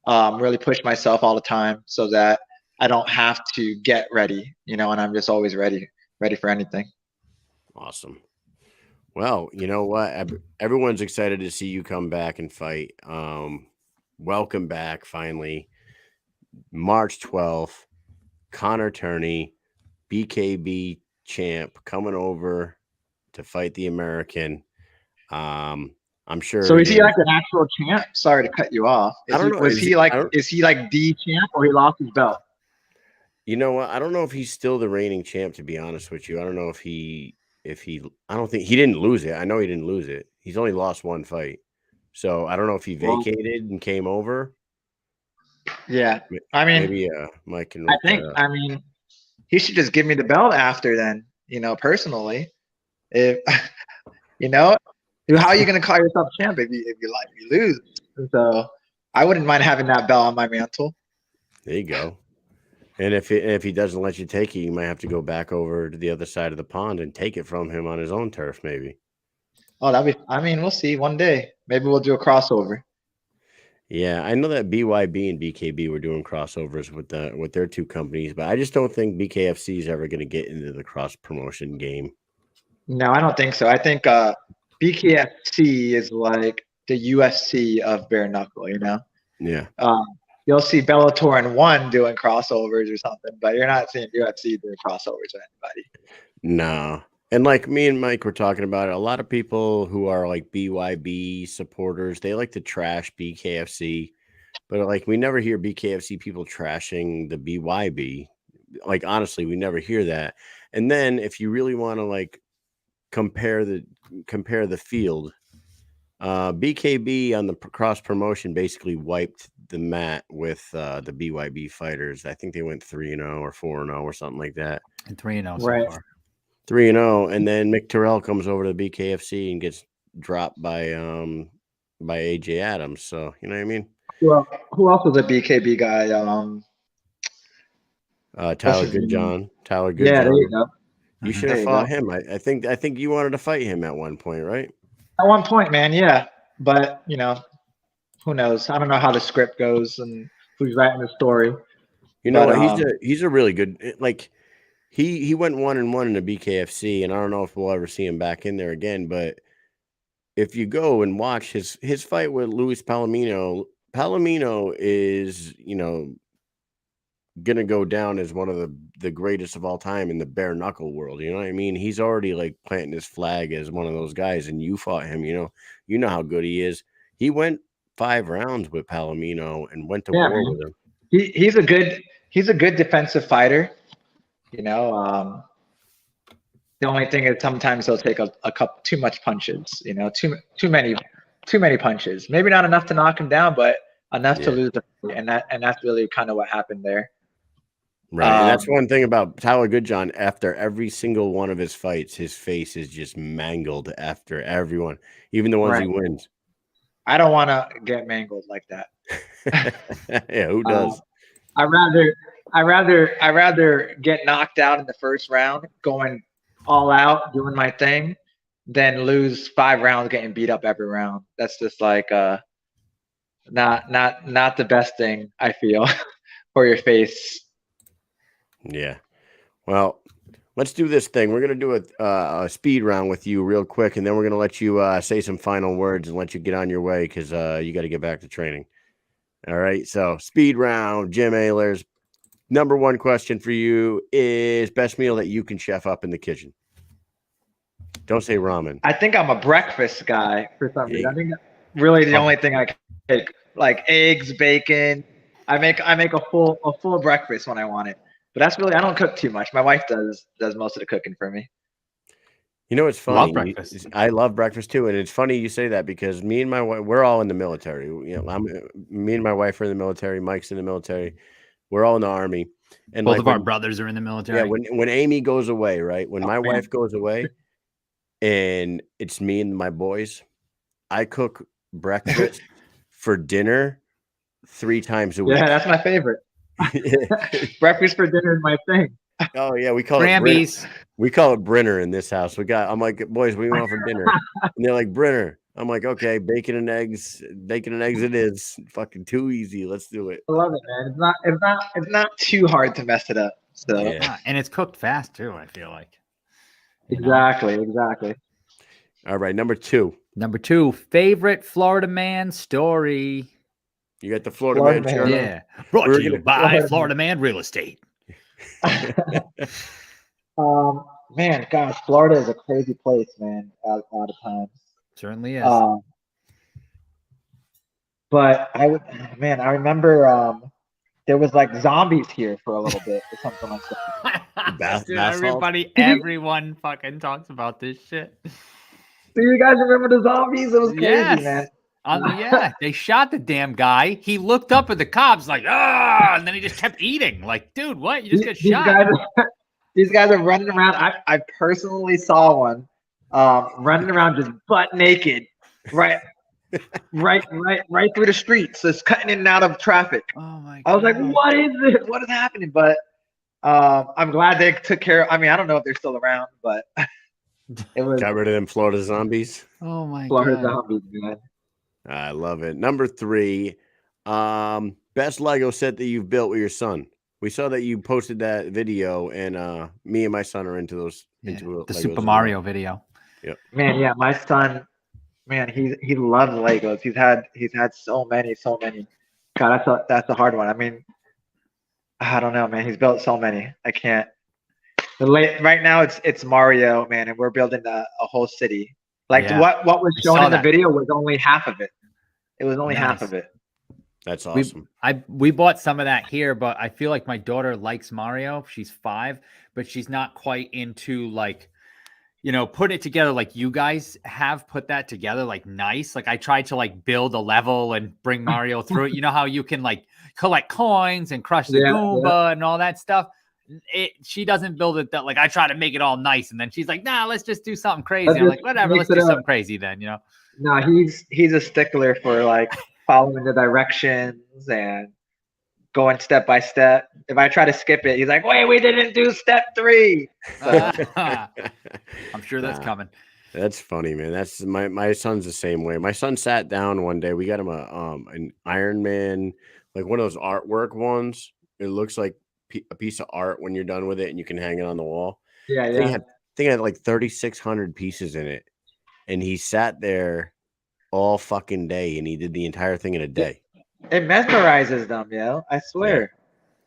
really push myself all the time so that I don't have to get ready, and I'm just always ready for anything. Awesome. Well, you know what? Everyone's excited to see you come back and fight. Welcome back, finally. March 12th, Conor Turner, BKB champ, coming over to fight the American. I'm sure. So is he like an actual champ? Sorry to cut you off. I don't know. Is he like the champ, or he lost his belt? You know what? I don't know if he's still the reigning champ, to be honest with you. I don't know if I don't think he didn't lose it. I know he didn't lose it. He's only lost one fight. So I don't know if he vacated and came over. Yeah. I mean, maybe Mike can. I mean, he should just give me the belt after then, personally. If how are you going to call yourself champ if you lose? So I wouldn't mind having that belt on my mantle. There you go. And if he doesn't let you take it, you might have to go back over to the other side of the pond and take it from him on his own turf, maybe. Oh, we'll see one day. Maybe we'll do a crossover. Yeah, I know that BYB and BKB were doing crossovers with their two companies, but I just don't think BKFC is ever going to get into the cross promotion game. No, I don't think so. I think BKFC is like the UFC of bare knuckle, Yeah. You'll see Bellator and One doing crossovers or something, but you're not seeing UFC doing crossovers with anybody. No. And like me and Mike were talking about it, a lot of people who are like BYB supporters, they like to trash BKFC, but like we never hear BKFC people trashing the BYB. Like honestly, we never hear that. And then if you really want to like compare the field, BKB on the cross promotion basically wiped the mat with the BYB fighters. I think they went 3-0 or 4-0 or something like that. And 3-0 so Right. far. 3-0, and then Mick Terrell comes over to the BKFC and gets dropped by AJ Adams. So you know what I mean? Well, who else was a BKB guy? Tyler his name? Goodjohn. Tyler Goodjohn. Yeah, there you go. You Mhm. should There have you fought go. him. I think you wanted to fight him at one point, right? At one point, man, yeah. But you know, who knows? I don't know how the script goes and who's writing the story. You know But, what? He's a really good like. He went 1-1 in the BKFC, and I don't know if we'll ever see him back in there again. But if you go and watch his fight with Luis Palomino, Palomino is gonna go down as one of the greatest of all time in the bare knuckle world. You know what I mean? He's already like planting his flag as one of those guys, and you fought him. You know how good he is. He went 5 rounds with Palomino and went to Yeah, war man. with him. he's a good defensive fighter. You know, the only thing is sometimes he'll take a couple too much punches. You know, too many punches. Maybe not enough to knock him down, but enough to Yeah. lose the fight. And that's really kind of what happened there. Right. And that's Um, one thing about Tyler Goodjohn. After every single one of his fights, his face is just mangled after everyone, even the ones he Right. wins. I don't want to get mangled like that. Yeah, who does? I rather get knocked out in the first round, going all out, doing my thing, than lose 5 rounds getting beat up every round. That's just like not the best thing, I feel, for your face. Yeah. Well, let's do this thing. We're gonna do a speed round with you real quick, and then we're gonna let you say some final words and let you get on your way because you got to get back to training. All right. So speed round, Jim Alers. Number 1 question for you is best meal that you can chef up in the kitchen. Don't say ramen. I think I'm a breakfast guy for some reason. Yeah. I think that's really the only thing I can make, like eggs, bacon. I make a full breakfast when I want it. But that's really, I don't cook too much. My wife does most of the cooking for me. You know, it's Love funny. breakfast. I love breakfast too, and it's funny you say that because me and my wife, we're all in the military. You know, me and my wife are in the military. Mike's in the military. We're all in the army, and Both like of our when, brothers are in the military. yeah, when Amy goes away, right? When my man. wife goes away, and it's me and my boys, I cook breakfast for dinner 3 times a week. Yeah, that's my favorite. Breakfast for dinner is my thing. Oh yeah, we call it Brinner. Brambies. We call it Brinner in this house. I'm like, boys, what do you want for dinner? And they're like, Brinner. I'm like, okay, bacon and eggs it is. Fucking too easy. Let's do it. I love it, man. It's not too hard to mess it up. So Yeah. Yeah, and it's cooked fast too, I feel like. You know? exactly. All right, number 2. Number 2, favorite Florida man story. You got the Florida Florida man man. shirt on? Yeah. Brought We're to you gonna- by Florida Man Real Estate. Man, gosh, Florida is a crazy place, man. A lot of times. Certainly is. But I remember there was like zombies here for a little bit or something like that. Bath Dude, salts? everyone fucking talks about this shit. Do you guys remember the zombies? It was crazy, Yes. man. Yeah, they shot the damn guy. He looked up at the cops like, ah, and then he just kept eating. Like, dude, what? You just got shot. These guys are running around. I personally saw one running around just butt naked, right through the streets, just cutting in and out of traffic. Oh my god. I was like, what is this? What is happening? But I'm glad they took care of. I mean, I don't know if they're still around, but it was Got rid of them Florida zombies. Oh my Florida god. zombies, man. I love it. Number 3, best Lego set that you've built with your son. We saw that you posted that video, and me and my son are into those. Yeah, Into the Legos Super as well. Mario video. Man, yeah, my son, man, he loves Legos. He's had so many. God, that's a hard one. I mean, I don't know, man. He's built so many. I can't. Right now it's Mario, man, and we're building a whole city. Like Yeah. what was I shown saw in the that. video was only half of it. It was only half Nice. of it. That's awesome. We bought some of that here, but I feel like my daughter likes Mario. She's 5, but she's not quite into like, put it together like you guys have put that together, like nice. Like I tried to like build a level and bring Mario through it. You know how you can like collect coins and crush the Goomba and all that stuff. She doesn't build it that like I try to make it all nice, and then she's like, nah, let's just do something crazy. I'm like, whatever, let's do something crazy then, No, he's a stickler for like following the directions and going step by step. If I try to skip it, he's like, wait, we didn't do step 3. So, I'm sure that's coming. That's funny, man. That's my son's the same way. My son sat down one day. We got him an Iron Man, like one of those artwork ones. It looks like a piece of art when you're done with it, and you can hang it on the wall. yeah. I think it had like 3,600 pieces in it, and he sat there all fucking day, and he did the entire thing in a day. It mesmerizes them, I swear.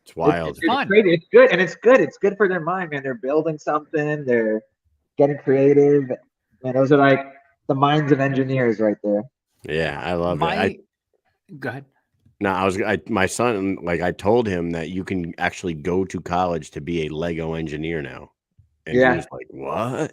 It's wild. It's fun. Great. It's good, and it's good. It's good for their mind, man. They're building something. They're getting creative. Man, those are like the minds of engineers right there. Yeah, I love it. Go ahead. No, my son, like I told him that you can actually go to college to be a Lego engineer now. And he was like, what?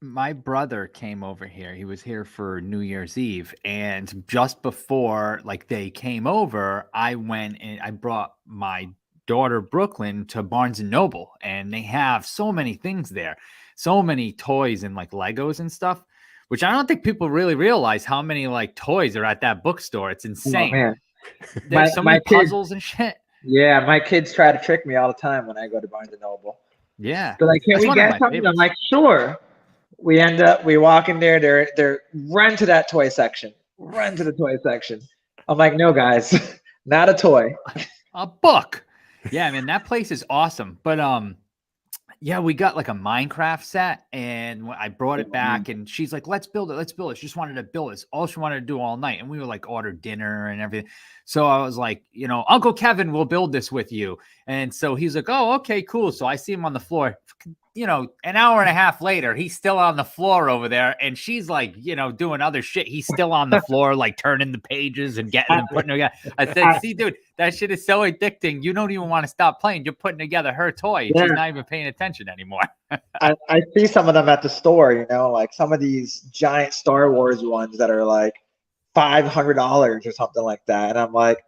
My brother came over here. He was here for New Year's Eve. And just before like they came over, I went and I brought my daughter Brooklyn to Barnes and Noble, and they have so many things there, so many toys and like Legos and stuff, which I don't think people really realize how many like toys are at that bookstore. It's insane. Oh, man. There's so many puzzles and shit. Yeah, my kids try to trick me all the time when I go to Barnes and Noble. Yeah. They're like, can we get something? I'm like, sure. We walk in there, they're run to that toy section. Run to the toy section. I'm like, no, guys, not a toy. A book. Yeah, man, that place is awesome. But yeah, we got like a Minecraft set, and I brought it back, and she's like, let's build it. She just wanted to build it. It's all she wanted to do all night. And we were like, order dinner and everything. So I was like, Uncle Kevin will build this with you. And so he's like, oh, okay, cool. So I see him on the floor. An hour and a half later, he's still on the floor over there, and she's like, doing other shit. He's still on the floor, like turning the pages and getting them, putting together. I said, see, dude, that shit is so addicting. You don't even want to stop playing. You're putting together her toy. Yeah. She's not even paying attention anymore. I see some of them at the store, like some of these giant Star Wars ones that are like $500 or something like that. And I'm like,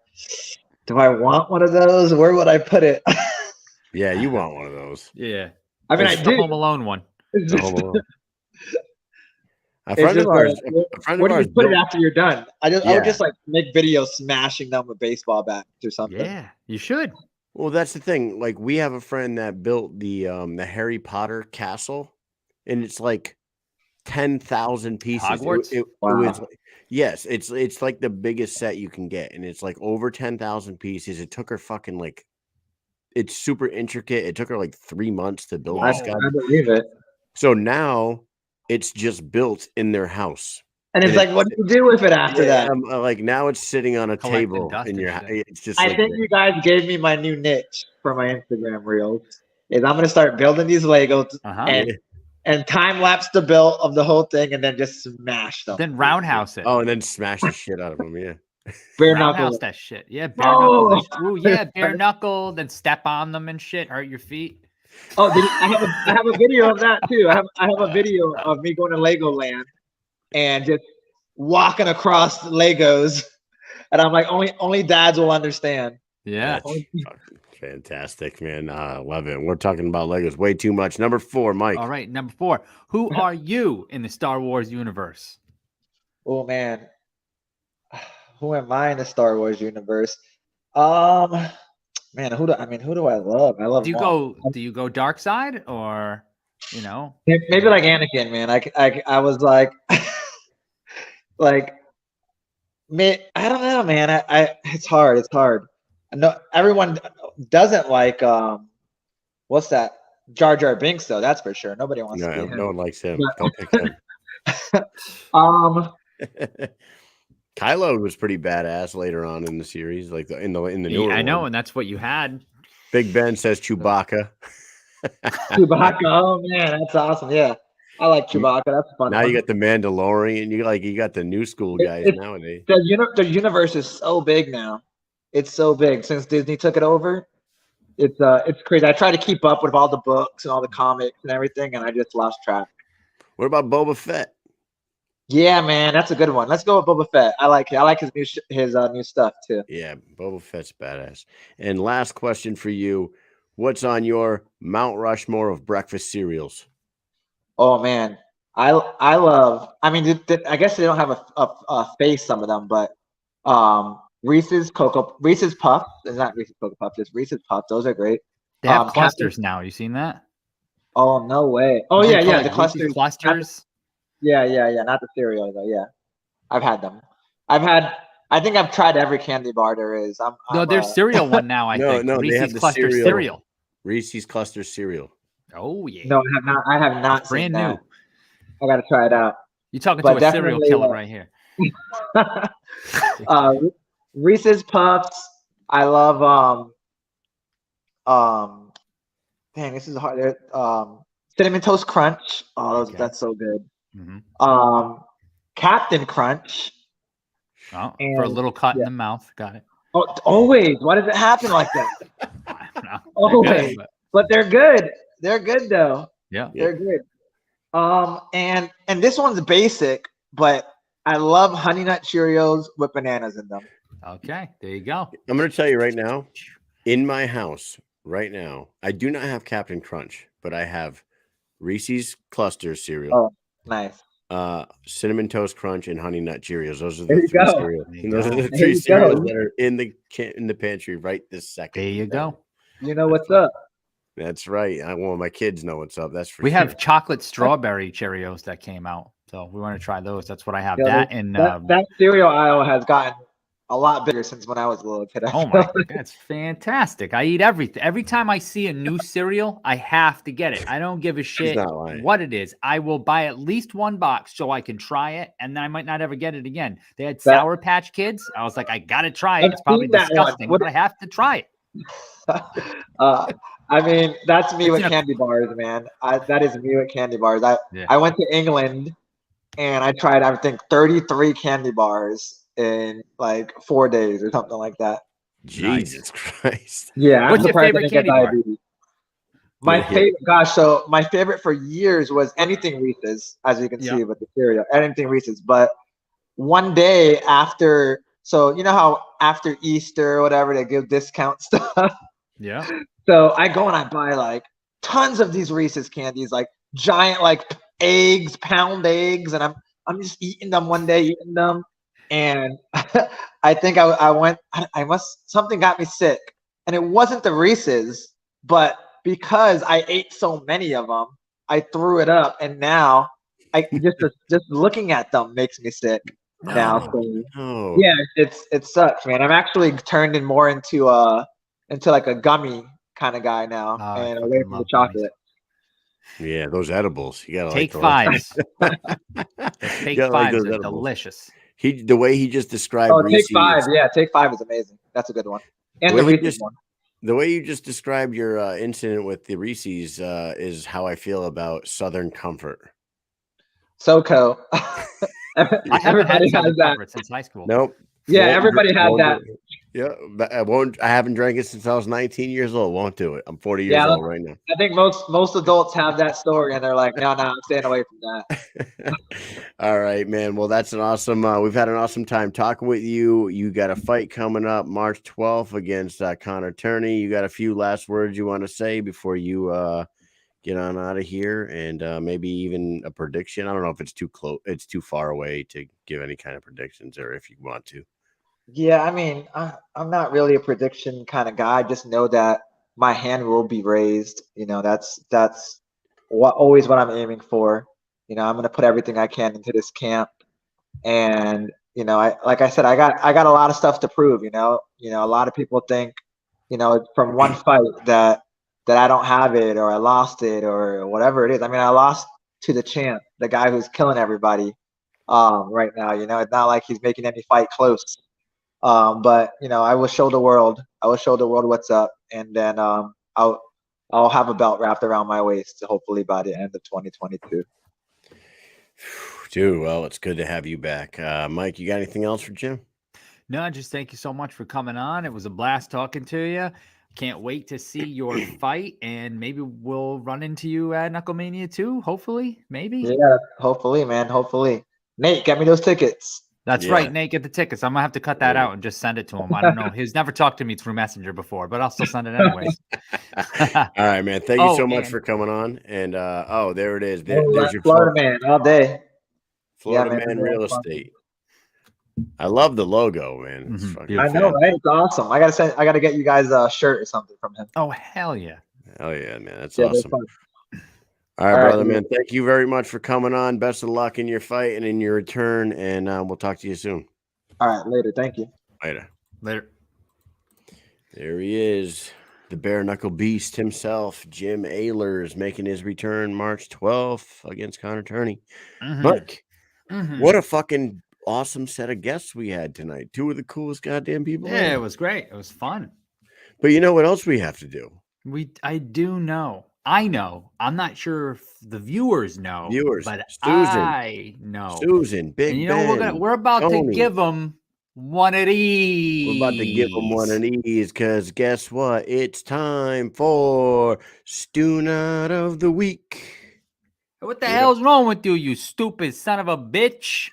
do I want one of those? Where would I put it? Yeah, you want one of those. Yeah. I mean, it's the Home Alone one. A friend of ours. Where do you put it after you're done? I would just like make videos smashing them with baseball bats or something. Yeah, you should. Well, that's the thing. Like, we have a friend that built the Harry Potter castle, and it's like 10,000 pieces. Hogwarts? It was, yes, it's like the biggest set you can get, and it's like over 10,000 pieces. It took her fucking like. It's super intricate. It took her like 3 months to build this guy. I believe it. So now it's just built in their house. And it's like, what do you do with it after that? Like now it's sitting on a table in your house. It's just. I think you guys gave me my new niche for my Instagram reels. Is I'm gonna start building these Legos and time lapse the build of the whole thing, and then just smash them. Then roundhouse it. Oh, and then smash the shit out of them. Yeah. Bare roundhouse knuckle. That shit. Yeah, bare knuckle. Ooh, yeah, bare knuckle. Then step on them and shit. Hurt your feet. Oh, I have a video of that too. I have a video of me going to Legoland and just walking across Legos, and I'm like, only dads will understand. Yeah. Fantastic, man. I love it. We're talking about Legos way too much. Number 4, Mike. All right, number 4. Who are you in the Star Wars universe? Oh man, who am I in the Star Wars universe? Man, who do I love? I love. Do you go dark side, or maybe like Anakin, man. I was like, like, man, I don't know, man. It's hard. No, everyone doesn't like what's that? Jar Jar Binks, though. That's for sure. Nobody wants to be him. No one likes him. Don't pick him. Kylo was pretty badass later on in the series, like in the newer. I know, one. and that's what you had. Big Ben says Chewbacca. Chewbacca. Oh man, that's awesome. Yeah, I like Chewbacca. That's a fun. Now one. you got the Mandalorian. You got the new school guys It's nowadays. the universe is so big now. It's so big since Disney took it over. It's crazy. I try to keep up with all the books and all the comics and everything, and I just lost track. What about Boba Fett? Yeah, man, that's a good one. Let's go with Boba Fett. I like his new stuff too. Yeah, Boba Fett's badass. And last question for you: what's on your Mount Rushmore of breakfast cereals? Oh man, I love. I mean, I guess they don't have a face, some of them, but Reese's Puffs. It's not Reese's Cocoa Puffs. It's Reese's Puffs. Those are great. They have Captain- clusters now. You seen that? Oh no way. Oh They yeah, call yeah. it The Reese's clusters. clusters. Yeah. Not the cereal though. Yeah, I've had them. I think I've tried every candy bar there is. No, there's cereal one now. I No, think no, they have Reese's the cluster cereal. cereal. Reese's Cluster cereal. Oh yeah. No, I have not. I have not It's seen brand that. new. I gotta try it out. You're talking But to a serial definitely, killer right here. Reese's Puffs. I love dang, this is hard. Cinnamon Toast Crunch. Oh, Okay. that's so good. Mhm. Captain Crunch. Oh, for a And- little cut in yeah. the mouth. Got it. Oh, always. Why does it happen like that? I don't know. Always. They're good, but- But they're good. They're good though. yeah. Yeah. They're good. And this one's basic, but I love Honey Nut Cheerios with bananas in them. Okay. There you go. I'm going to tell you right now, in my house right now, I do not have Captain Crunch, but I have Reese's Cluster cereal, Oh, nice. Cinnamon Toast Crunch, and Honey Nut Cheerios. Those are There the you three go. cereals. There you And those are go. the There three you cereals go. that are in the pantry right this second. There you go. You know what's up. That's right. Well, my kids know what's up. That's for We sure. have chocolate strawberry Cheerios that came out, so we want to try those. That's what I have. Yeah, That and that cereal aisle has gotten a lot bigger since when I was a little kid. oh my, that's fantastic! I eat everything. Every time I see a new cereal, I have to get it. I don't give a shit not lying. what it is. I will buy at least one box so I can try it, and then I might not ever get it again. They had Sour Patch Kids. I was like, I gotta try it. I've It's probably seen that one. disgusting, What- but I have to try it. I mean, that's me It's with in a- candy bars, man. That is me with candy bars. Yeah. I went to England and I tried, I think, 33 candy bars in like 4 days or something like that. Jesus Christ. Yeah, I'm What's your surprised I favorite didn't get candy bar? diabetes. My Yeah. favorite, gosh, so my favorite for years was anything Reese's, as you can Yeah. see with the cereal, anything Reese's. But one day after, so you know how after Easter or whatever they give discount stuff. Yeah. So I go and I buy like tons of these Reese's candies, like giant like eggs, pound eggs, and I'm just eating them one day, eating them, and I think I went, I must, something got me sick, and it wasn't the Reese's, but because I ate so many of them, I threw it up, and now I just looking at them makes me sick now. No. So, Oh, yeah, it sucks, man. I'm actually turned in more into like a gummy kind of guy now, Oh, I and fucking away from the love gummies. chocolate. yeah, those edibles. You gotta Take like those. fives. Take gotta like fives those are edibles. delicious. The way he just described Oh, Reese's, Take Five, yeah, Take Five is amazing. That's a good one. And Well, the you Reese's just- one. the way you just described your incident with the Reese's is how I feel about Southern Comfort. SoCo. I haven't had Everybody Southern has that. Comfort since high school. Nope. Yeah, Won't everybody dr- had won't that. do it. Yeah, but I won't. I haven't drank it since I was 19 years old. Won't do it. I'm 40 years Yeah, old right now. I think most adults have that story, and they're like, no, I'm staying away from that. All right, man. Well, that's an awesome. We've had an awesome time talking with you. You got a fight coming up March 12th against Conor Turner. You got a few last words you want to say before you get on out of here, and maybe even a prediction. I don't know if it's too close. It's too far away to give any kind of predictions, or if you want to. Yeah, I mean, I'm not really a prediction kind of guy. I just know that my hand will be raised. You know, that's always what I'm aiming for. You know, I'm gonna put everything I can into this camp, and you know, like I said, I got a lot of stuff to prove. You know, a lot of people think, you know, from one fight that I don't have it, or I lost it, or whatever it is. I mean, I lost to the champ, the guy who's killing everybody right now. You know, it's not like he's making any fight close. But you know, I will show the world. I will show the world what's up, and then I'll I'll have a belt wrapped around my waist, hopefully by the end of 2022. Dude, well, it's good to have you back. Mike, you got anything else for Jim? No, just thank you so much for coming on. It was a blast talking to you. Can't wait to see your fight, and maybe we'll run into you at Knucklemania too. Hopefully, maybe. Yeah, hopefully, man. Hopefully. Nate, get me those tickets. That's Yeah. right, Nate. Get the tickets. I'm gonna have to cut that Yeah. out and just send it to him. I don't know. He's never talked to me through Messenger before, but I'll still send it anyways. All right, man. Thank you Oh, so much and- for coming on. And there it is. Oh, There's that's your Florida Florida, man all day. Florida Yeah, man, Man they're Real fun. Estate. I love the logo, man. It's Mhm, fucking beautiful. I know, fan- right? It's awesome. I gotta get you guys a shirt or something from him. Oh, hell yeah. Oh yeah, man. That's Yeah, they're awesome. fun. All right, All right, brother, dude. man. Thank you very much for coming on. Best of luck in your fight and in your return. And we'll talk to you soon. All right, later. Thank you. Later. Later. There he is. The Bareknuckle Beast himself, Jim Alers, making his return March 12th against Conor Turner. Mhm. Mike, Mhm. what a fucking awesome set of guests we had tonight. Two of the coolest goddamn people. Yeah, it ever. was great. It was fun. But you know what else we have to do? I do know. I know. I'm not sure if the viewers know. Viewers, but Susan, I know. Susan, Big And you know Ben, we're about to Tony. give them one of these. We're about to give them one of these because guess what? It's time for Stoonut of the Week. What the hell's wrong with you, you stupid son of a bitch?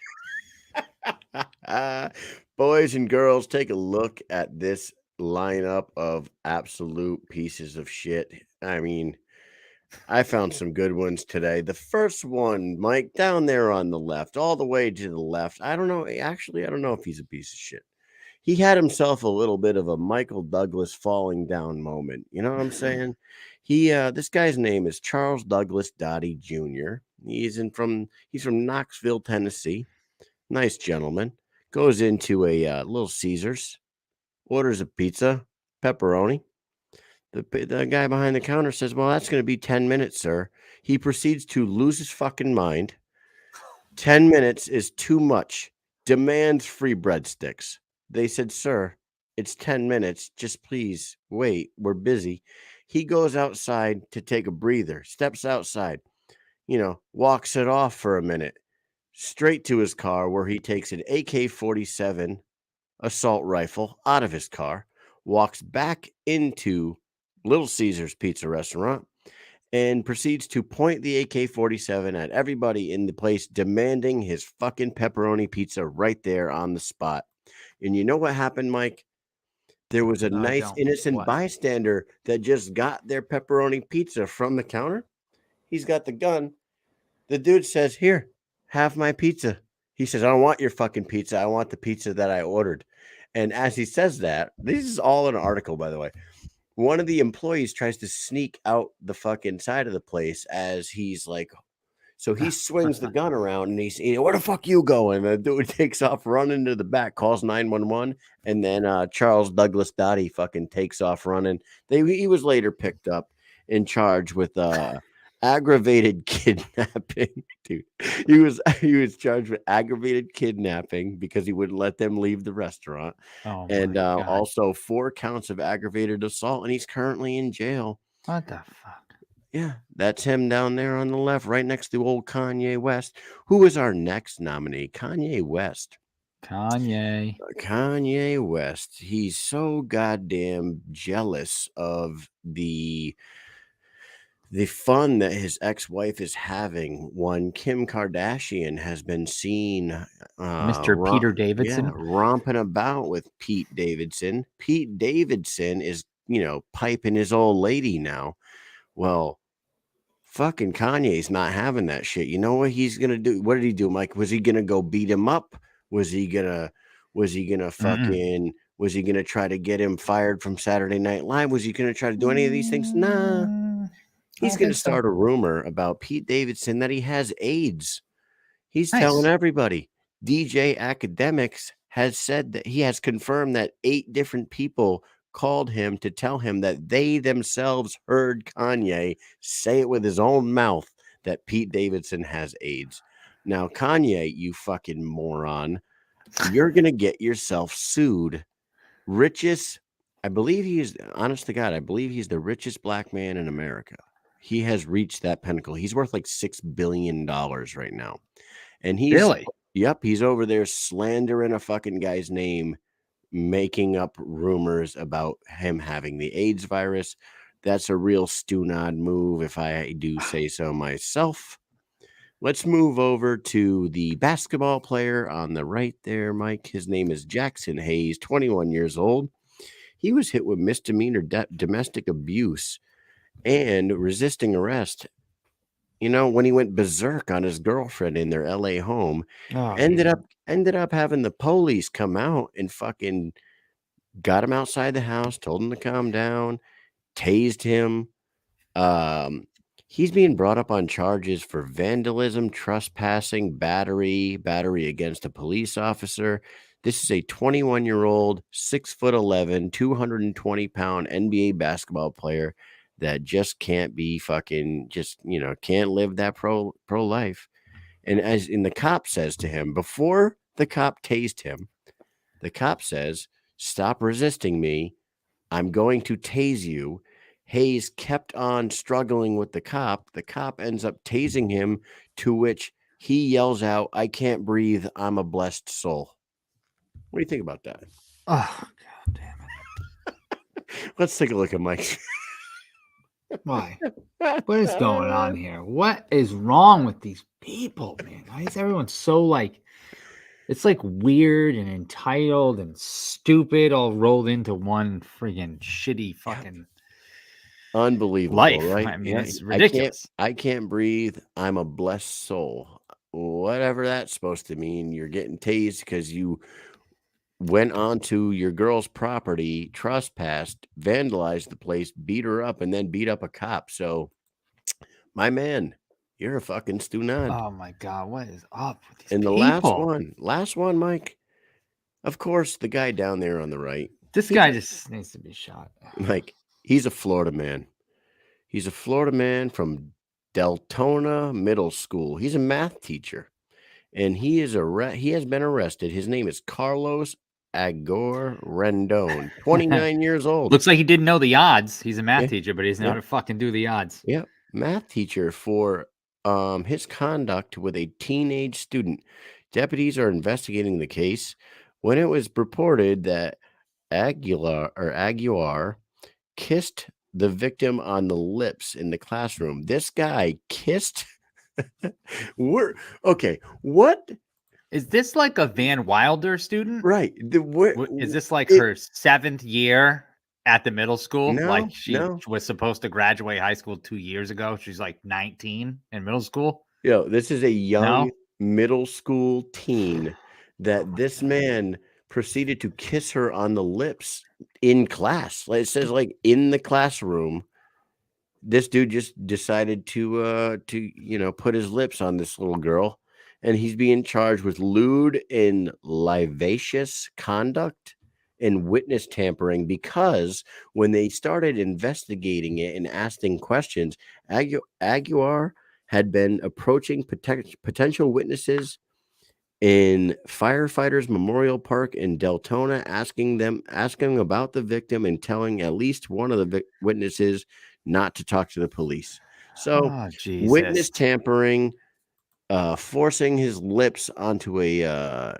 Boys and girls, take a look at this lineup of absolute pieces of shit. I mean, I found some good ones today. The first one, Mike, down there on the left, all the way to the left. I don't know. Actually, I don't know if he's a piece of shit. He had himself a little bit of a Michael Douglas falling down moment. You know what I'm saying? This guy's name is Charles Douglas Dottie Jr. He's from Knoxville, Tennessee. Nice gentleman. Goes into a Little Caesars, orders a pizza, pepperoni. The guy behind the counter says, "Well, that's going to be 10 minutes, sir." He proceeds to lose his fucking mind. 10 minutes is too much. Demands free breadsticks. They said, "Sir, it's 10 minutes. Just please wait. We're busy." He goes outside to take a breather, steps outside, walks it off for a minute, straight to his car where he takes an AK-47 assault rifle out of his car, walks back into Little Caesars Pizza Restaurant, and proceeds to point the AK-47 at everybody in the place, demanding his fucking pepperoni pizza right there on the spot. And you know what happened, Mike? There was a No, I nice don't. innocent What? bystander that just got their pepperoni pizza from the counter. He's got the gun. The dude says, "Here, have my pizza." He says, "I don't want your fucking pizza. I want the pizza that I ordered." And as he says that, this is all in an article, by the way. One of the employees tries to sneak out the fucking side of the place as he's like, so he swings the gun around and he's, "Where the fuck you going?" The dude takes off running to the back, calls 911, and then Charles Douglas Dottie fucking takes off running. He was later picked up and charged with aggravated kidnapping. Dude, he was charged with aggravated kidnapping because he wouldn't let them leave the restaurant. Oh, And my God. also 4 counts of aggravated assault, and he's currently in jail. What the fuck? Yeah, that's him down there on the left, right next to old Kanye West. Who is our next nominee? Kanye West. Kanye. Kanye West. He's so goddamn jealous of the fun that his ex-wife is having when Kim Kardashian has been seen Mr. Peter Davidson. romping about with Pete Davidson. Pete Davidson is, piping his old lady now. Well, fucking Kanye's not having that shit. You know what he's gonna do? What did he do, Mike? Was he gonna go beat him up? Was he gonna fucking was he gonna try to get him fired from Saturday Night Live? Was he gonna try to do any of these things? Nah. He's going to start a rumor about Pete Davidson that he has AIDS. He's telling everybody. DJ Academics has said that he has confirmed that 8 different people called him to tell him that they themselves heard Kanye say it with his own mouth that Pete Davidson has AIDS. Now, Kanye, you fucking moron, you're going to get yourself sued. Richest I believe he's honest to God. I believe he's the richest black man in America. He has reached that pinnacle. He's worth like $6 billion right now. And Really? he's over there slandering a fucking guy's name, making up rumors about him having the AIDS virus. That's a real Stunod move, if I do say so myself. Let's move over to the basketball player on the right there, Mike. His name is Jackson Hayes, 21 years old. He was hit with misdemeanor domestic abuse and resisting arrest. You know, when he went berserk on his girlfriend in their LA home, ended up having the police come out and fucking got him outside the house, told him to calm down, tased him. He's being brought up on charges for vandalism, trespassing, battery against a police officer. This is a 21-year-old, 6'11", 220-pound NBA basketball player that just can't be fucking can't live that pro life. And the cop says to him, before the cop tased him, the cop says, "Stop resisting me. I'm going to tase you." Hayes kept on struggling with the cop. The cop ends up tasing him, to which he yells out, "I can't breathe. I'm a blessed soul." What do you think about that? Oh, God damn it. Let's take a look at Mike. Why? What is going on here? What is wrong with these people, man? Why is everyone so like, it's like weird and entitled and stupid all rolled into one friggin' shitty fucking Unbelievable, life. right? I mean, it's ridiculous. I can't breathe. I'm a blessed soul. Whatever that's supposed to mean. You're getting tased because you went onto your girl's property, trespassed, vandalized the place, beat her up, and then beat up a cop. So, my man, you're a fucking stunad. Oh my God, what is up with these And the people? last one, Mike, of course, the guy down there on the right, This guy just needs to be shot. Mike, he's a Florida man. He's a Florida man from Deltona Middle School. He's a math teacher, and he has been arrested. His name is Carlos Agor Rendon, 29 years old. Looks like he didn't know the odds. He's a math Yeah. teacher, but he doesn't know how to fucking do the odds. Yeah, math teacher for his conduct with a teenage student. Deputies are investigating the case when it was reported that Aguilar kissed the victim on the lips in the classroom. This guy kissed. Okay. What? Is this like a Van Wilder student? Right. Is this like her 7th year at the middle school? No, Like she no. was supposed to graduate high school 2 years ago. She's like 19 in middle school. This is a young No? middle school teen that this man proceeded to kiss her on the lips in class. Like it says, like in the classroom, this dude just decided to put his lips on this little girl, and he's being charged with lewd and lascivious conduct and witness tampering, because when they started investigating it and asking questions, Aguilar had been approaching potential witnesses in Firefighters Memorial Park in Deltona, asking about the victim and telling at least one of the witnesses not to talk to the police. So Oh, Jesus. witness tampering, forcing his lips onto a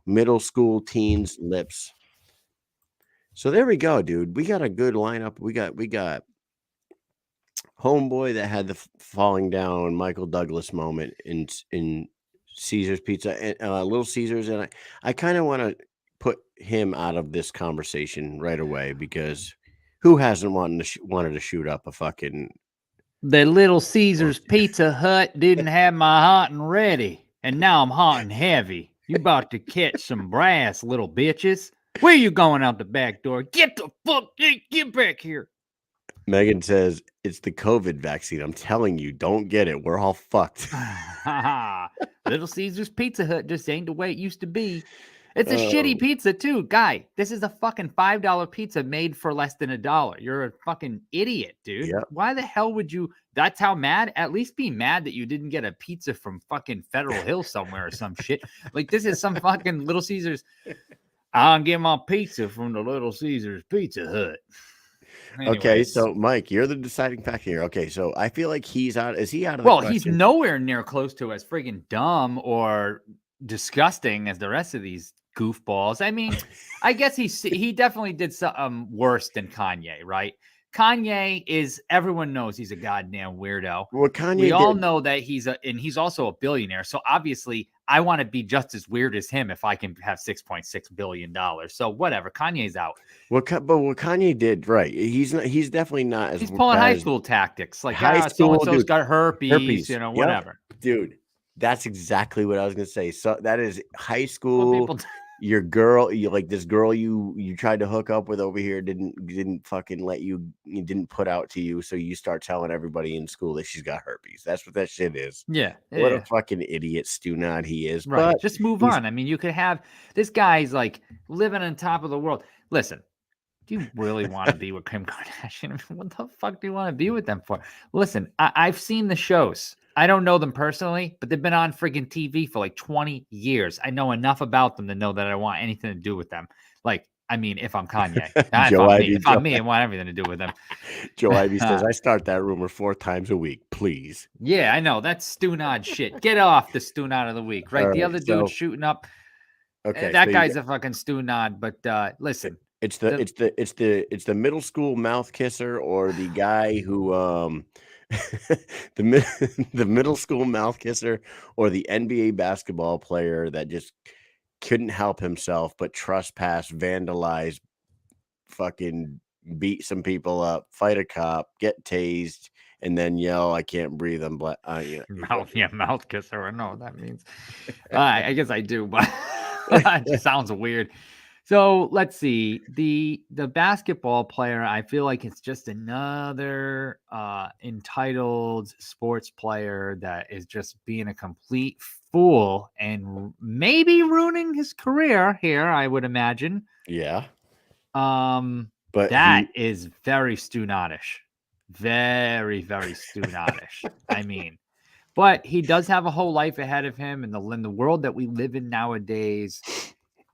middle school teen's lips. So there we go, dude. We got a good lineup. We got Homeboy that had the falling down Michael Douglas moment in Caesar's Pizza and Little Caesars, and I kind of want to put him out of this conversation right away, because who hasn't wanted to shoot up a fucking The Little Caesars Pizza Hut didn't have my hot and ready, and now I'm hot and heavy. You about to catch some brass, little bitches. Where you going out the back door? Get the fuck, get back here. Megan says it's the COVID vaccine. I'm telling you, don't get it. We're all fucked. Little Caesars Pizza Hut just ain't the way it used to be. It's a shitty pizza too, guy. This is a fucking $5 pizza made for less than $1. You're a fucking idiot, dude. Yep. Why the hell would you? That's how mad. At least be mad that you didn't get a pizza from fucking Federal Hill somewhere or some shit. Like this is some fucking Little Caesars. I'll get my pizza from the Little Caesars Pizza Hut. Okay, Anyways. so Mike, you're the deciding factor here. Okay, so I feel like he's out. Is he out of the Well, question? he's nowhere near close to as friggin' dumb or disgusting as the rest of these goofballs. I mean, I guess he definitely did something worse than Kanye, right? Kanye is, everyone knows he's a goddamn weirdo. What Kanye We all did- know that and he's also a billionaire. So obviously I want to be just as weird as him if I can have $6.6 billion. So whatever, Kanye's out. but what Kanye did, right? He's definitely not as He's pulling bad high as- school tactics. Like, High school, so-and-so's dude. got herpes, Yep. whatever. Dude, that's exactly what I was gonna say. So that is high What school. people Your girl, you like this girl you tried to hook up with over here didn't fucking let you didn't put out to you, so you start telling everybody in school that she's got herpes. That's what that shit is. Yeah. What yeah. a fucking idiot Stunad he is. Right. But Just move he's- on. I mean, you could have this guy's like living on top of the world. Listen, do you really want to be with Kim Kardashian? I mean, what the fuck do you want to be with them for? Listen, I've seen the shows. I don't know them personally, but they've been on freaking TV for like 20 years. I know enough about them to know that I don't want anything to do with them. Like, I mean, if I'm Kanye, if I'm me, I want everything to do with them. Joe Ivy says, I start that rumor 4 times a week, please. Yeah, I know. That's Stunad shit. Get off the Stunad of the week, right? All The right, other so- dude shooting up. Okay. That so you guy's got- a fucking Stunad, but listen. it's the middle school mouth kisser or the guy who the middle school mouth kisser or the NBA basketball player that just couldn't help himself but trespass, vandalize, fucking beat some people up, fight a cop, get tased, and then yell, "I can't breathe." I'm black. Mouth kisser. I know what that means. I guess I do, but it just sounds weird. So let's see. The basketball player, I feel like it's just another entitled sports player that is just being a complete fool and maybe ruining his career here, I would imagine. Yeah, But that is very Stunadish. Very, very Stunadish. I mean, but he does have a whole life ahead of him in the world that we live in nowadays.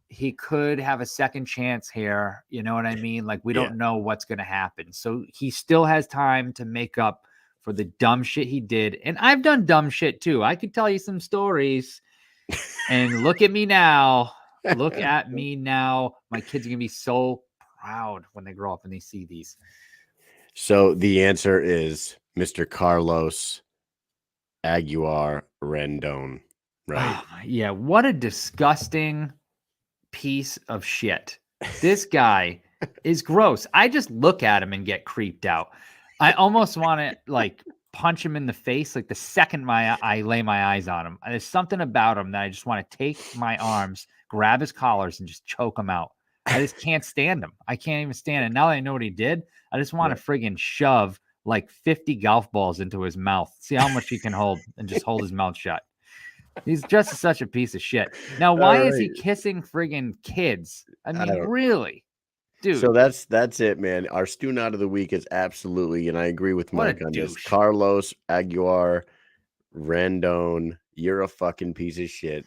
He could have a second chance here. You know what I mean? Like, we don't know what's going to happen. So he still has time to make up for the dumb shit he did. And I've done dumb shit too. I could tell you some stories. And look at me now. Look at me now. My kids are going to be so proud when they grow up and they see these. So the answer is Mr. Carlos Aguilar Rendon, right? Oh, yeah. What a disgusting piece of shit. This guy is gross. I just look at him and get creeped out. I almost want to like punch him in the face like the second I lay my eyes on him. There's something about him that I just want to take my arms, grab his collars, and just choke him out. I just can't stand him. I can't even stand it. Now that I know what he did, I just want to friggin' shove like 50 golf balls into his mouth. See how much he can hold and just hold his mouth shut. He's just such a piece of shit. Now, why is he kissing friggin' kids? I mean, really? Dude. So that's it, man. Our Stunad of the week is absolutely, and I agree with Mike on this. Carlos Aguilar Rendon, you're a fucking piece of shit.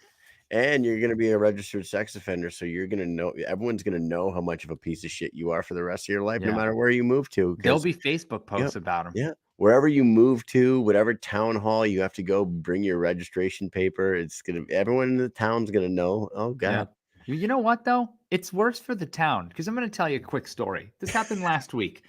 And you're going to be a registered sex offender. So you're going to know, everyone's going to know how much of a piece of shit you are for the rest of your life, no matter where you move to. There'll be Facebook posts about him. Yeah. Wherever you move to, whatever town hall you have to go, bring your registration paper. It's going to, everyone in the town's going to know. Oh, God. Yeah. You know what, though? It's worse for the town because I'm going to tell you a quick story. This happened last week.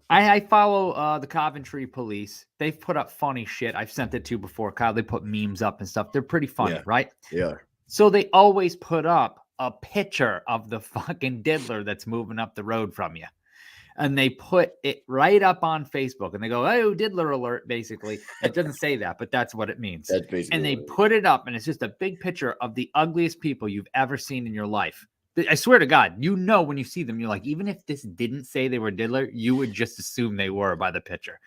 I follow the Coventry police. They've put up funny shit. I've sent it to you before, Kyle. They put memes up and stuff. They're pretty funny, right? Yeah. So they always put up a picture of the fucking diddler that's moving up the road from you. And they put it right up on Facebook. And they go, oh, diddler alert, basically. It doesn't say that, but that's what it means. That's basically and they put it up, and it's just a big picture of the ugliest people you've ever seen in your life. I swear to God, you know when you see them, you're like, even if this didn't say they were diddler, you would just assume they were by the picture.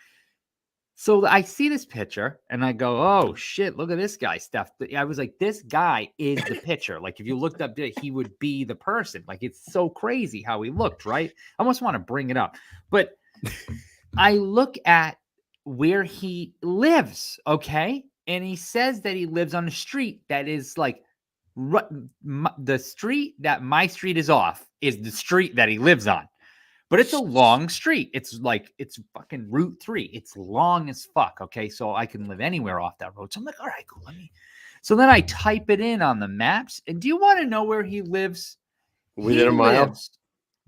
So I see this picture and I go, oh shit, look at this guy, Steph. I was like, this guy is the picture. Like if you looked up, he would be the person. Like it's so crazy how he looked, right? I almost want to bring it up. But I look at where he lives, okay? And he says that he lives on a street that is like The street that my street is off is the street that he lives on. But it's a long street. It's fucking Route 3. It's long as fuck. Okay. So I can live anywhere off that road. So I'm like, all right, cool. So then I type it in on the maps. And do you want to know where he lives? Within a mile?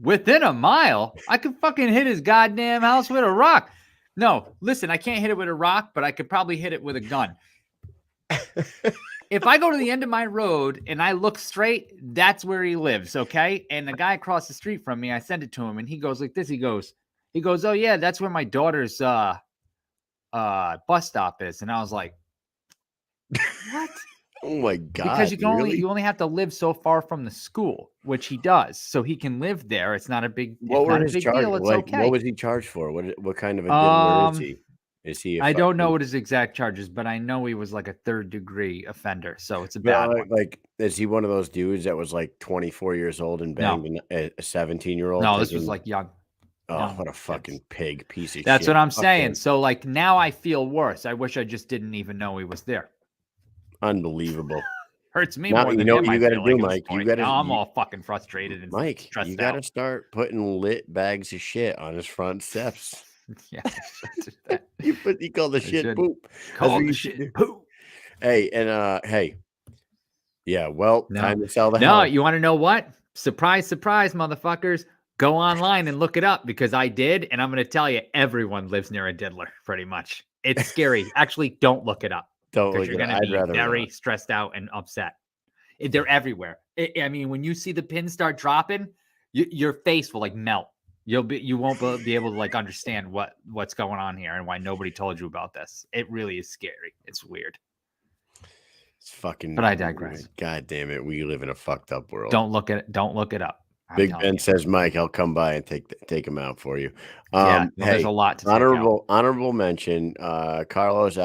Within a mile? I could fucking hit his goddamn house with a rock. No, listen, I can't hit it with a rock, but I could probably hit it with a gun. If I go to the end of my road and I look straight, that's where he lives, okay? And the guy across the street from me, I send it to him, and he goes like this. He goes, oh yeah, that's where my daughter's bus stop is. And I was like, what? Oh my God. Because you only have to live so far from the school, which he does. So he can live there. It's not a big, what were his charges? Deal. It's okay. What was he charged for? What kind of a diddler is he? Is he? I don't know what his exact charges, but I know he was like a 3rd-degree offender. So it's a bad one. Like, is he one of those dudes that was like 24 years old and banged a 17-year-old? No, this was like young. Oh, what a fucking pig piece of shit. That's what I'm saying. So like now I feel worse. I wish I just didn't even know he was there. Unbelievable. Hurts me now, more than you know him, what you got to do, like Mike. You got to. I'm all fucking frustrated and Mike, stressed you got to out. start putting lit bags of shit on his front steps. Yeah, you call the shit poop. Call the shit poop. Hey, and hey, yeah. Well, time to sell the No, house. you want to know what? Surprise, surprise, motherfuckers! Go online and look it up because I did, and I'm going to tell you, everyone lives near a diddler. Pretty much, it's scary. Actually, don't look it up. Don't because look you're it up. going to be very stressed out and upset. They're everywhere. I mean, when you see the pins start dropping, your face will like melt. You won't be able to like understand what's going on here and why nobody told you about this. It really is scary. It's weird. It's fucking. But I digress. God damn it, we live in a fucked up world. Don't look it up. Big Ben says, Mike, I'll come by and take him out for you. Yeah, hey, there's a lot to honorable mention. Carlos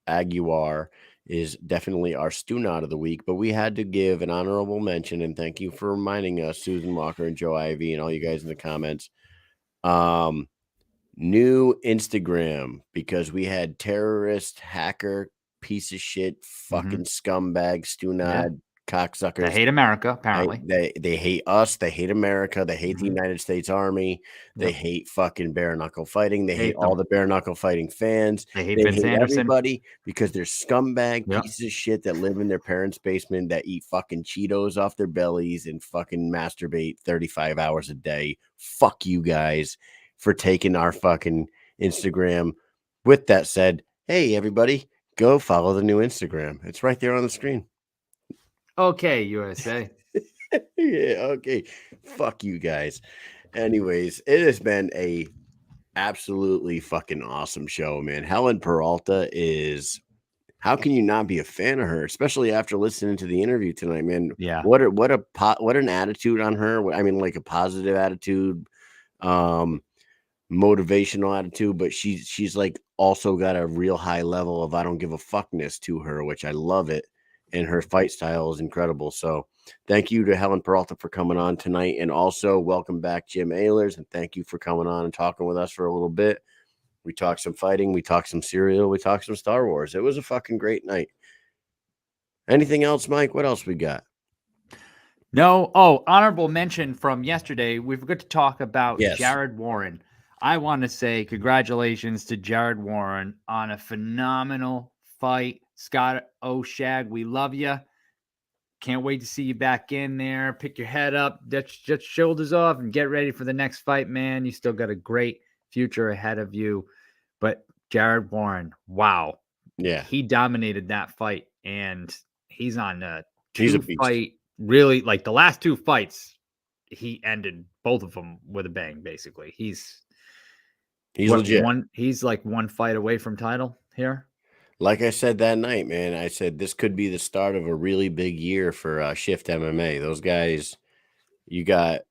Aguiar is definitely our Stoonot of the week, but we had to give an honorable mention, and thank you for reminding us, Susan Walker and Joe Ivy and all you guys in the comments. New Instagram, because we had terrorist, hacker, piece of shit, fucking scumbag, Stoonot, cocksuckers. They hate America, apparently. They hate us. They hate America. They hate the United States Army. They hate fucking bare knuckle fighting. They hate all the bare knuckle fighting fans. They hate everybody because they're scumbag pieces of shit that live in their parents' basement that eat fucking Cheetos off their bellies and fucking masturbate 35 hours a day. Fuck you guys for taking our fucking Instagram. With that said, hey, everybody, go follow the new Instagram. It's right there on the screen. Okay, USA. Yeah, okay. Fuck you guys. Anyways, it has been a absolutely fucking awesome show, man. Helen Peralta is. How can you not be a fan of her, especially after listening to the interview tonight, man? Yeah. What an attitude on her. I mean, like a positive attitude, motivational attitude, but she's like also got a real high level of I don't give a fuckness to her, which I love it. And her fight style is incredible. So thank you to Helen Peralta for coming on tonight. And also welcome back, Jim Alers. And thank you for coming on and talking with us for a little bit. We talked some fighting. We talked some cereal. We talked some Star Wars. It was a fucking great night. Anything else, Mike? What else we got? No. Oh, honorable mention from yesterday. We forgot to talk about Jared Warren. I want to say congratulations to Jared Warren on a phenomenal fight. Scott O'Shag, we love you. Can't wait to see you back in there. Pick your head up, just shoulders off, and get ready for the next fight, man. You still got a great future ahead of you. But Jared Warren, wow. Yeah. He dominated that fight, and he's on a beast. Fight. Really, like the last 2 fights, he ended both of them with a bang, basically. He's legit. He's like 1 fight away from title here. Like I said that night, man, I said this could be the start of a really big year for Shift MMA. Those guys, you got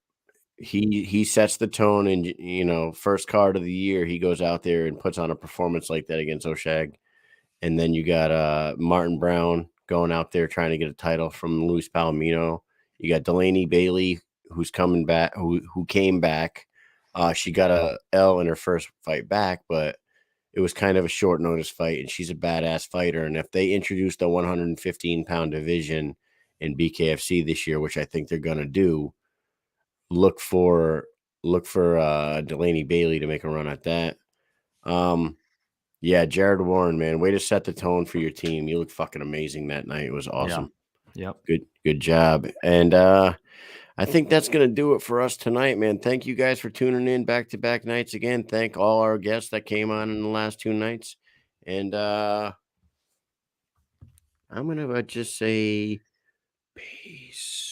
he sets the tone, and first card of the year, he goes out there and puts on a performance like that against O'Shag, and then you got Martin Brown going out there trying to get a title from Luis Palomino. You got Delaney Bailey, who's coming back, who came back. She got a L in her first fight back, but it was kind of a short notice fight, and she's a badass fighter. And if they introduce the 115-pound division in BKFC this year, which I think they're gonna do. Look for Delaney Bailey to make a run at that. Yeah, Jared Warren, man, way to set the tone for your team. You look fucking amazing that night. It was awesome. Yep. Good job. And I think that's gonna do it for us tonight, man. Thank you guys for tuning in back-to-back nights again. Thank all our guests that came on in the last 2 nights. And I'm gonna just say peace.